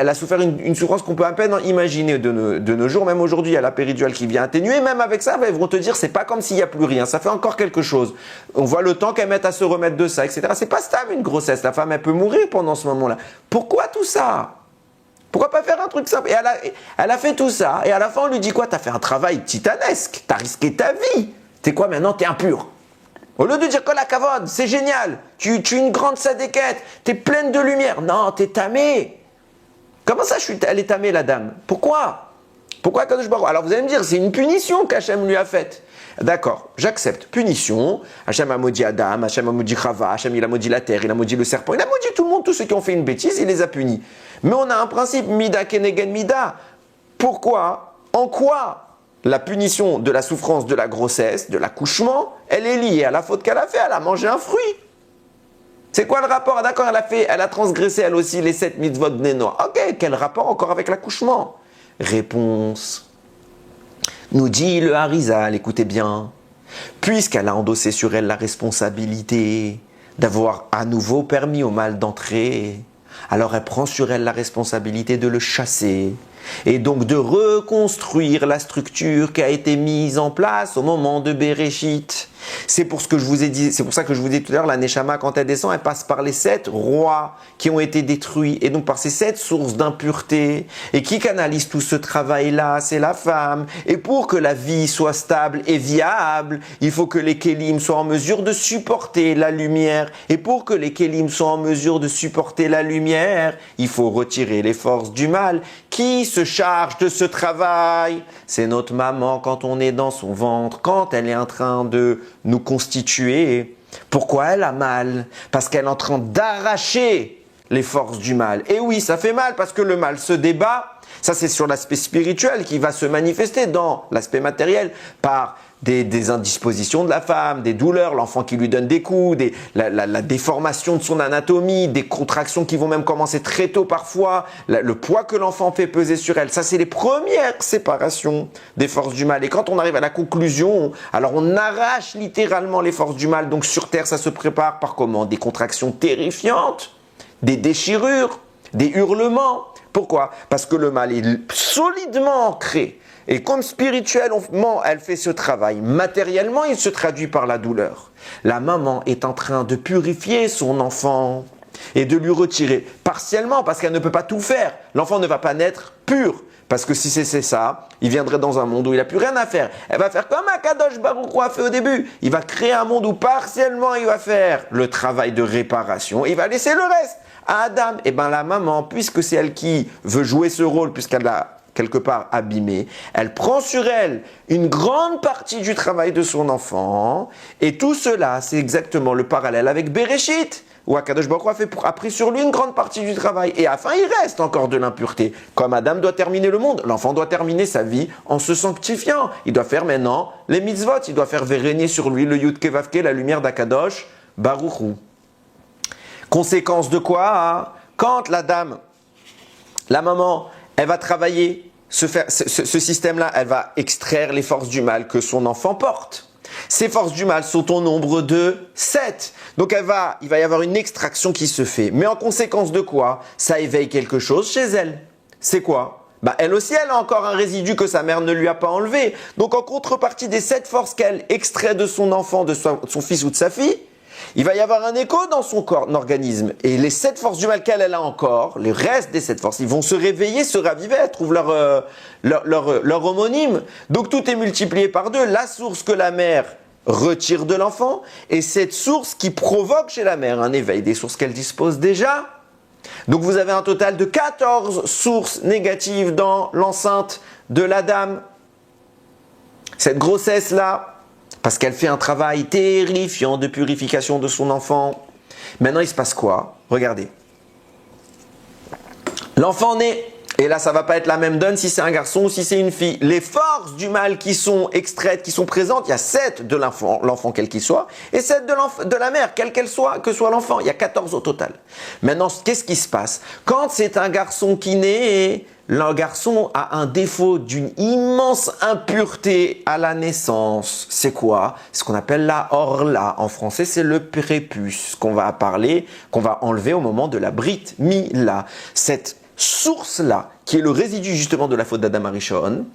a souffert une souffrance qu'on peut à peine imaginer de nos jours. Même aujourd'hui, il y a la péridurale qui vient atténuer. Même avec ça, ils vont te dire, c'est pas comme s'il n'y a plus rien, ça fait encore quelque chose. On voit le temps qu'elle mette à se remettre de ça, etc. C'est pas stable une grossesse. La femme, elle peut mourir pendant ce moment-là. Pourquoi tout ça? Pourquoi pas faire un truc simple? Et elle a fait tout ça, et à la fin on lui dit quoi? T'as fait un travail titanesque, t'as risqué ta vie. T'es quoi maintenant? T'es impur. Au lieu de dire que la kavod, c'est génial, tu es une grande sadéquette, t'es pleine de lumière. Non, t'es tamée. Comment ça elle est tamée la dame? Pourquoi? Pourquoi Kadosh Baruch Hu? Alors vous allez me dire, c'est une punition qu'Hachem lui a faite. D'accord, j'accepte. Punition. Hachem a maudit Adam, Hachem a maudit Chava, Hachem il a maudit la terre, il a maudit le serpent, il a maudit tout le monde, tous ceux qui ont fait une bêtise, il les a punis. Mais on a un principe, Mida Kenegen Mida. Pourquoi? En quoi la punition de la souffrance de la grossesse, de l'accouchement, elle est liée à la faute qu'elle a fait? Elle a mangé un fruit. C'est quoi le rapport? D'accord, elle a transgressé elle aussi les 7 mitzvot Bnei Noach. Ok, quel rapport encore avec l'accouchement? Réponse. Nous dit le Harizal, écoutez bien, puisqu'elle a endossé sur elle la responsabilité d'avoir à nouveau permis au mal d'entrer, alors elle prend sur elle la responsabilité de le chasser et donc de reconstruire la structure qui a été mise en place au moment de Bereshit. C'est pour ça que je vous ai dit tout à l'heure, la Neshama, quand elle descend, elle passe par les 7 rois qui ont été détruits, et donc par ces 7 sources d'impureté. Et qui canalise tout ce travail-là? C'est la femme. Et pour que la vie soit stable et viable, il faut que les Kélim soient en mesure de supporter la lumière. Et pour que les Kélim soient en mesure de supporter la lumière, il faut retirer les forces du mal. Qui se charge de ce travail? C'est notre maman quand on est dans son ventre, quand elle est en train de nous constituer. Pourquoi elle a mal? Parce qu'elle est en train d'arracher les forces du mal. Et oui, ça fait mal parce que le mal se débat. Ça, c'est sur l'aspect spirituel qui va se manifester dans l'aspect matériel par des indispositions de la femme, des douleurs, l'enfant qui lui donne des coups, la déformation de son anatomie, des contractions qui vont même commencer très tôt parfois, le poids que l'enfant fait peser sur elle. Ça, c'est les premières séparations des forces du mal. Et quand on arrive à la conclusion, alors on arrache littéralement les forces du mal. Donc sur Terre, ça se prépare par comment? Des contractions terrifiantes, des déchirures, des hurlements. Pourquoi? Parce que le mal est solidement ancré. Et comme spirituellement, elle fait ce travail, matériellement, il se traduit par la douleur. La maman est en train de purifier son enfant et de lui retirer partiellement, parce qu'elle ne peut pas tout faire. L'enfant ne va pas naître pur. Parce que si c'est ça, il viendrait dans un monde où il n'a plus rien à faire. Elle va faire comme Akadosh Baruch Hu a fait au début. Il va créer un monde où partiellement il va faire le travail de réparation. Et il va laisser le reste à Adam. Et bien la maman, puisque c'est elle qui veut jouer ce rôle, puisqu'elle l'a quelque part abîmé, elle prend sur elle une grande partie du travail de son enfant. Et tout cela, c'est exactement le parallèle avec Bereshit, où Akadosh Baruch Hu a pris sur lui une grande partie du travail. Et à la fin, il reste encore de l'impureté. Comme Adam doit terminer le monde, l'enfant doit terminer sa vie en se sanctifiant. Il doit faire maintenant les mitzvot. Il doit faire régner sur lui le Yud Kevavke, la lumière d'Akadosh Baruch Hu. Conséquence de quoi, hein? Quand la maman, elle va travailler ce système-là, elle va extraire les forces du mal que son enfant porte. Ces forces du mal sont au nombre de 7. Donc il va y avoir une extraction qui se fait. Mais en conséquence de quoi? Ça éveille quelque chose chez elle. C'est quoi? Elle aussi, elle a encore un résidu que sa mère ne lui a pas enlevé. Donc en contrepartie des 7 forces qu'elle extrait de son enfant, de son fils ou de sa fille, il va y avoir un écho dans son corps, organisme. Et les 7 forces du mal qu'elle a encore, les restes des 7 forces, ils vont se réveiller, se raviver, elles trouvent leur homonyme. Donc tout est multiplié par 2. La source que la mère retire de l'enfant et cette source qui provoque chez la mère un éveil des sources qu'elle dispose déjà. Donc vous avez un total de 14 sources négatives dans l'enceinte de la dame. Cette grossesse-là, parce qu'elle fait un travail terrifiant de purification de son enfant. Maintenant, il se passe quoi? Regardez. L'enfant naît. Et là, ça ne va pas être la même donne si c'est un garçon ou si c'est une fille. Les forces du mal qui sont extraites, qui sont présentes, il y a 7 de l'enfant quel qu'il soit, et 7 de la mère, quelle qu'elle soit, que soit l'enfant. Il y a 14 au total. Maintenant, qu'est-ce qui se passe? Quand c'est un garçon qui naît, le garçon a un défaut d'une immense impureté à la naissance. C'est quoi? Ce qu'on appelle la orla. En français, c'est le prépuce qu'on va enlever au moment de la brit mila. Cette source-là, qui est le résidu justement de la faute d'Adam Arishon,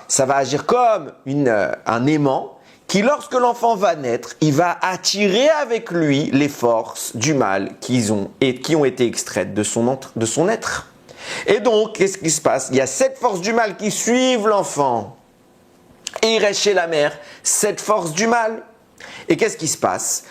ça va agir comme un aimant qui, lorsque l'enfant va naître, il va attirer avec lui les forces du mal qui ont été extraites de son être. Et donc, qu'est-ce qui se passe? Il y a 7 forces du mal qui suivent l'enfant. Et il reste chez la mère 7 forces du mal. Et qu'est-ce qui se passe?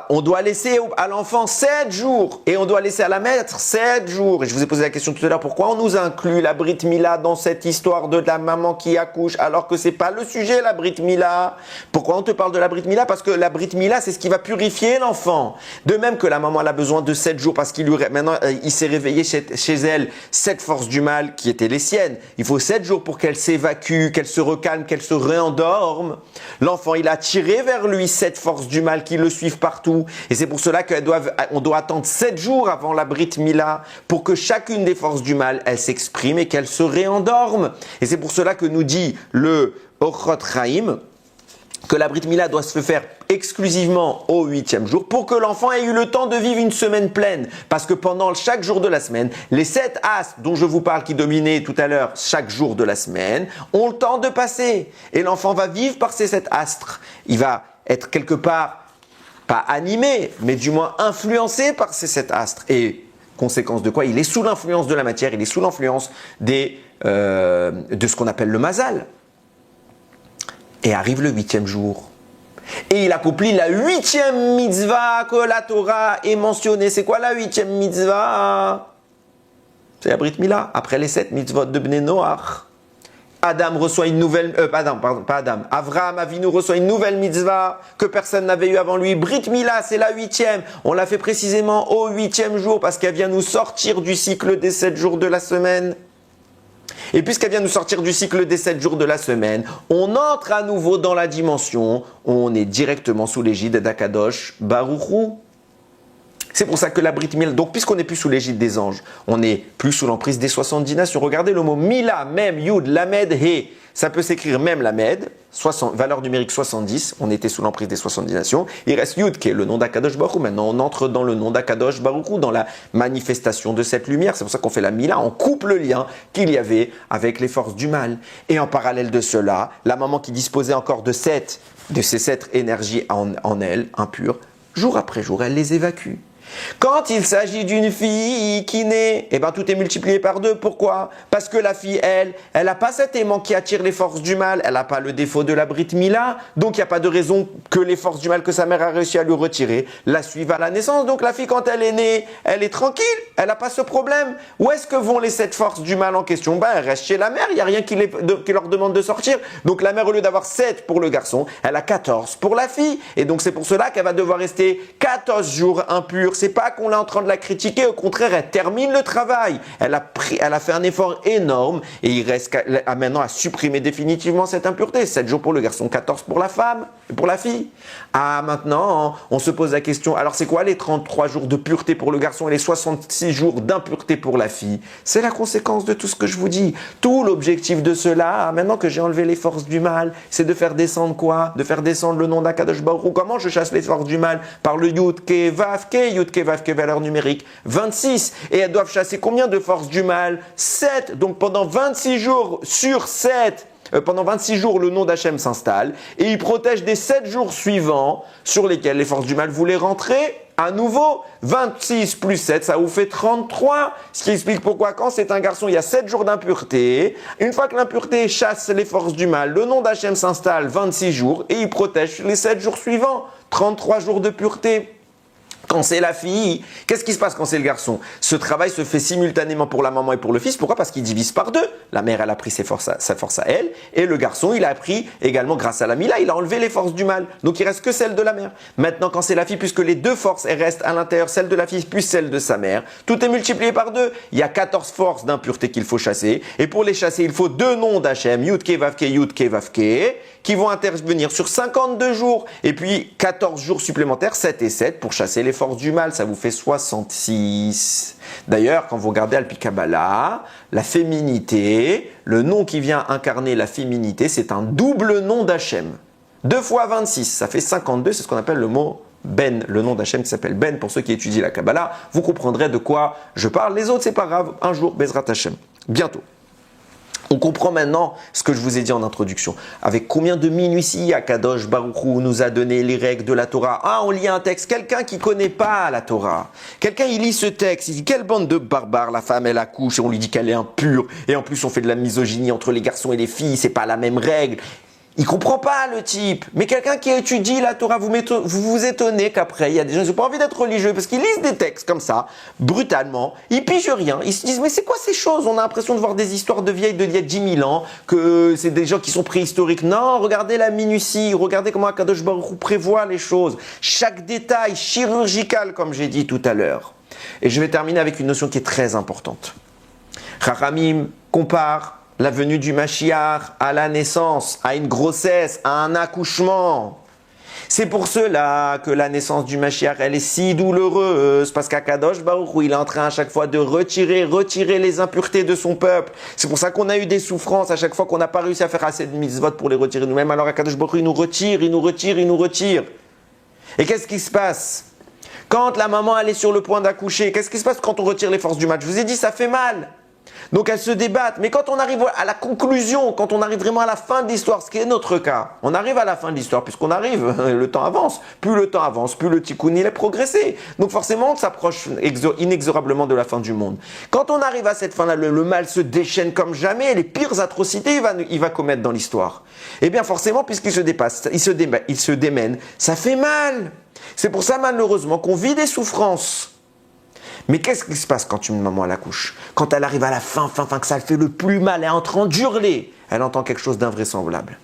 On doit laisser à l'enfant 7 jours et on doit laisser à la mère 7 jours. Et je vous ai posé la question tout à l'heure, pourquoi on nous inclut la Brit Mila dans cette histoire de la maman qui accouche alors que c'est pas le sujet, la Brit Mila? Pourquoi on te parle de la Brit Mila? Parce que la Brit Mila, c'est ce qui va purifier l'enfant. De même que la maman elle a besoin de 7 jours parce maintenant il s'est réveillé chez elle 7 forces du mal qui étaient les siennes. Il faut 7 jours pour qu'elle s'évacue, qu'elle se recalme, qu'elle se réendorme. L'enfant, il a tiré vers lui 7 forces du mal qui le suivent partout. Et c'est pour cela qu'on doit attendre 7 jours avant la Brit Mila pour que chacune des forces du mal, elle s'exprime et qu'elle se réendorme. Et c'est pour cela que nous dit le Ochot Chaim que la Brit Mila doit se faire exclusivement au 8e jour pour que l'enfant ait eu le temps de vivre une semaine pleine. Parce que pendant chaque jour de la semaine, les 7 astres dont je vous parle qui dominaient tout à l'heure chaque jour de la semaine ont le temps de passer. Et l'enfant va vivre par ces 7 astres. Il va être quelque part pas animé, mais du moins influencé par ces 7 astres. Et conséquence de quoi? Il est sous l'influence de la matière, il est sous l'influence de ce qu'on appelle le mazal. Et arrive le 8e jour. Et il accomplit la 8e mitzvah que la Torah est mentionnée. C'est quoi la 8e mitzvah? C'est la Brit Mila, après les 7 mitzvot de Bnei Noach. Avraham Avinu reçoit une nouvelle mitzvah que personne n'avait eu avant lui. Brit Mila, c'est la 8e. On l'a fait précisément au 8e jour parce qu'elle vient nous sortir du cycle des 7 jours de la semaine. Et puisqu'elle vient nous sortir du cycle des 7 jours de la semaine, on entre à nouveau dans la dimension où on est directement sous l'égide d'Akadosh Baruch Hu. C'est pour ça que la Brit Mila, donc puisqu'on n'est plus sous l'égide des anges, on n'est plus sous l'emprise des 70 nations. Regardez le mot Mila, Mem, Yud, Lamed, He. Ça peut s'écrire Mem, Lamed, valeur numérique 70. On était sous l'emprise des 70 nations. Il reste Yud, qui est le nom d'Akadosh Baruch Hu. Maintenant, on entre dans le nom d'Akadosh Baruch Hu, dans la manifestation de cette lumière. C'est pour ça qu'on fait la Mila. On coupe le lien qu'il y avait avec les forces du mal. Et en parallèle de cela, la maman qui disposait encore de ces 7 énergies en elle, impures, jour après jour, elle les évacue. Quand il s'agit d'une fille qui naît, eh ben tout est multiplié par 2. Pourquoi? Parce que la fille, elle n'a pas cet aimant qui attire les forces du mal. Elle n'a pas le défaut de la Brit Mila. Donc, il n'y a pas de raison que les forces du mal que sa mère a réussi à lui retirer la suivent à la naissance. Donc, la fille, quand elle est née, elle est tranquille. Elle n'a pas ce problème. Où est-ce que vont les 7 forces du mal en question? Ben, elles restent chez la mère. Il n'y a rien qui leur demande de sortir. Donc, la mère, au lieu d'avoir 7 pour le garçon, elle a 14 pour la fille. Et donc, c'est pour cela qu'elle va devoir rester 14 jours impure. C'est pas qu'on est en train de la critiquer, au contraire, elle termine le travail. Elle a fait un effort énorme et il reste maintenant à supprimer définitivement cette impureté. 7 jours pour le garçon, 14 pour la femme et pour la fille. Ah, maintenant, on se pose la question, alors c'est quoi les 33 jours de pureté pour le garçon et les 66 jours d'impureté pour la fille? C'est la conséquence de tout ce que je vous dis. Tout l'objectif de cela, maintenant que j'ai enlevé les forces du mal, c'est de faire descendre quoi? De faire descendre le nom d'Akadosh Baruch Hu. Comment je chasse les forces du mal? Par le Yud Ke Vav Ke, Yud Ke Vav Ke, valeur numérique 26. Et elles doivent chasser combien de forces du mal? 7. Donc pendant 26 jours sur 7, pendant 26 jours, le nom d'Hachem s'installe et il protège des 7 jours suivants sur lesquels les forces du mal voulaient rentrer. À nouveau, 26 plus 7, ça vous fait 33. Ce qui explique pourquoi quand c'est un garçon, il y a 7 jours d'impureté. Une fois que l'impureté chasse les forces du mal, le nom d'Hachem s'installe 26 jours et il protège les 7 jours suivants. 33 jours de pureté. Quand c'est la fille, qu'est-ce qui se passe quand c'est le garçon? Ce travail se fait simultanément pour la maman et pour le fils. Pourquoi? Parce qu'il divise par 2. La mère, elle a pris sa force à elle. Et le garçon, il a pris également, grâce à la Mila, il a enlevé les forces du mal. Donc, il reste que celle de la mère. Maintenant, quand c'est la fille, puisque les 2 forces, elles restent à l'intérieur, celle de la fille plus celle de sa mère, tout est multiplié par 2. Il y a 14 forces d'impureté qu'il faut chasser. Et pour les chasser, il faut 2 noms d'Hachem, Yud Ke Vav Ke, Yud Ke Vav Ke, qui vont intervenir sur 52 jours. Et puis, 14 jours supplémentaires, 7 et 7, pour chasser les forces du mal. Ça vous fait 66. D'ailleurs, quand vous regardez Alpi Kabbalah, la féminité, le nom qui vient incarner la féminité, c'est un double nom d'Hachem. 2 fois 26, ça fait 52, c'est ce qu'on appelle le mot Ben, le nom d'Hachem qui s'appelle Ben. Pour ceux qui étudient la Kabbalah, vous comprendrez de quoi je parle. Les autres, c'est pas grave, un jour, Bezrat Hachem. Bientôt. On comprend maintenant ce que je vous ai dit en introduction. Avec combien de minutie Akadosh Baruch Hu nous a donné les règles de la Torah. Ah, on lit un texte. Quelqu'un qui connaît pas la Torah. Quelqu'un, il lit ce texte. Il dit, quelle bande de barbares. La femme, elle accouche et on lui dit qu'elle est impure. Et en plus, on fait de la misogynie entre les garçons et les filles. C'est pas la même règle. Il comprend pas le type. Mais quelqu'un qui étudie la Torah, vous vous étonnez qu'après, il y a des gens qui n'ont pas envie d'être religieux parce qu'ils lisent des textes comme ça, brutalement, ils pigent rien. Ils se disent, mais c'est quoi ces choses? On a l'impression de voir des histoires de vieilles d'il y a 10 000 ans, que c'est des gens qui sont préhistoriques. Non, regardez la minutie, regardez comment Akadosh Baruch Hu prévoit les choses. Chaque détail chirurgical, comme j'ai dit tout à l'heure. Et je vais terminer avec une notion qui est très importante. Chachamim compare la venue du Mashiach à la naissance, à une grossesse, à un accouchement. C'est pour cela que la naissance du Mashiach, elle est si douloureuse, parce qu'Akadosh Baruch Hu, il est en train à chaque fois de retirer les impuretés de son peuple. C'est pour ça qu'on a eu des souffrances à chaque fois qu'on n'a pas réussi à faire assez de mitzvot pour les retirer nous-mêmes. Alors Akadosh Baruch Hu, il nous retire. Et qu'est-ce qui se passe? Quand la maman, elle est sur le point d'accoucher, qu'est-ce qui se passe quand on retire les forces du mal? Je vous ai dit, ça fait mal. Donc elles se débattent. Mais quand on arrive à la conclusion, quand on arrive vraiment à la fin de l'histoire, ce qui est notre cas, on arrive à la fin de l'histoire, puisqu'on arrive, le temps avance. Plus le temps avance, plus le tikkun il est progressé. Donc forcément, on s'approche inexorablement de la fin du monde. Quand on arrive à cette fin-là, le mal se déchaîne comme jamais, les pires atrocités il va commettre dans l'histoire. Eh bien forcément, puisqu'il se dépasse, il se démène, ça fait mal. C'est pour ça malheureusement qu'on vit des souffrances. Mais qu'est-ce qui se passe quand une maman elle accouche? Quand elle arrive à la fin, que ça le fait le plus mal, elle est en train d'hurler. Elle entend quelque chose d'invraisemblable.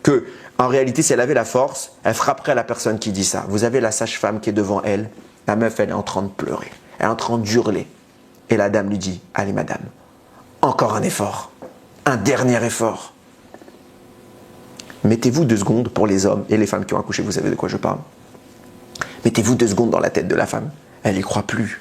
Que, en réalité, si elle avait la force, elle frapperait la personne qui dit ça. Vous avez la sage-femme qui est devant elle. La meuf, elle est en train de pleurer. Elle est en train d'hurler. Et la dame lui dit, allez madame, encore un effort. un dernier effort. Mettez-vous 2 secondes pour les hommes et les femmes qui ont accouché, vous savez de quoi je parle. Mettez-vous 2 secondes dans la tête de la femme. Elle n'y croit plus.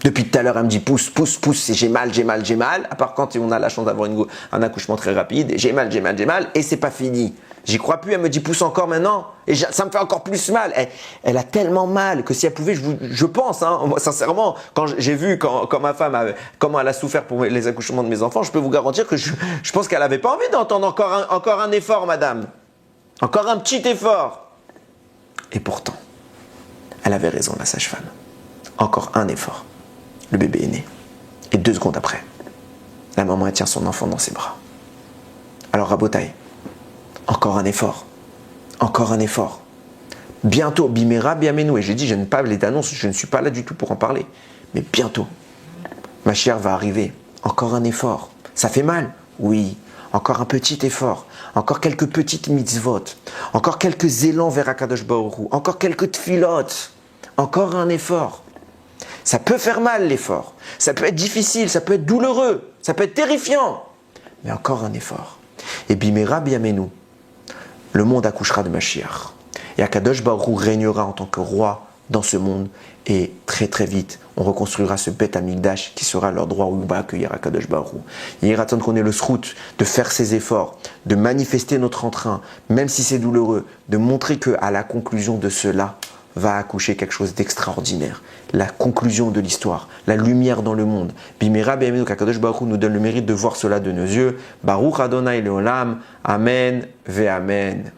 Depuis tout à l'heure, elle me dit pousse, pousse, pousse, j'ai mal, j'ai mal, j'ai mal. À part quand on a la chance d'avoir un accouchement très rapide, j'ai mal, j'ai mal, j'ai mal, et c'est pas fini. J'y crois plus, elle me dit pousse encore maintenant, et ça me fait encore plus mal. Elle a tellement mal que si elle pouvait, je pense, hein, moi, sincèrement, quand j'ai vu quand ma femme, comment elle a souffert pour les accouchements de mes enfants, je peux vous garantir que je pense qu'elle n'avait pas envie d'entendre encore un effort, madame. Encore un petit effort. Et pourtant, elle avait raison, la sage-femme. Encore un effort. Le bébé est né. Et 2 secondes après, la maman elle tient son enfant dans ses bras. Alors Rabotaï, encore un effort. Encore un effort. Bientôt, Bimera, Biamenu. Et j'ai dit, je n'ai pas les annonces, je ne suis pas là du tout pour en parler. Mais bientôt, ma chère va arriver. Encore un effort. Ça fait mal? Oui. Encore un petit effort. Encore quelques petites mitzvot. Encore quelques élans vers Akadosh Baruch Hu. Encore quelques tfilotes. Encore un effort. Ça peut faire mal l'effort, ça peut être difficile, ça peut être douloureux, ça peut être terrifiant, mais encore un effort. Et Bimera Biamenu, le monde accouchera de Mashiach. Et Akadosh Baruch Hu régnera en tant que roi dans ce monde. Et très très vite, on reconstruira ce Beth Amikdash qui sera l'endroit où on va accueillir Akadosh Baruch Hu. Il ira attendre qu'on ait le srout de faire ses efforts, de manifester notre entrain, même si c'est douloureux, de montrer qu'à la conclusion de cela, va accoucher quelque chose d'extraordinaire. La conclusion de l'histoire, la lumière dans le monde. Bimera Biamenu, qu'Akadosh Baruch Hu nous donne le mérite de voir cela de nos yeux. Baruch Adonai Leolam. Amen ve Amen.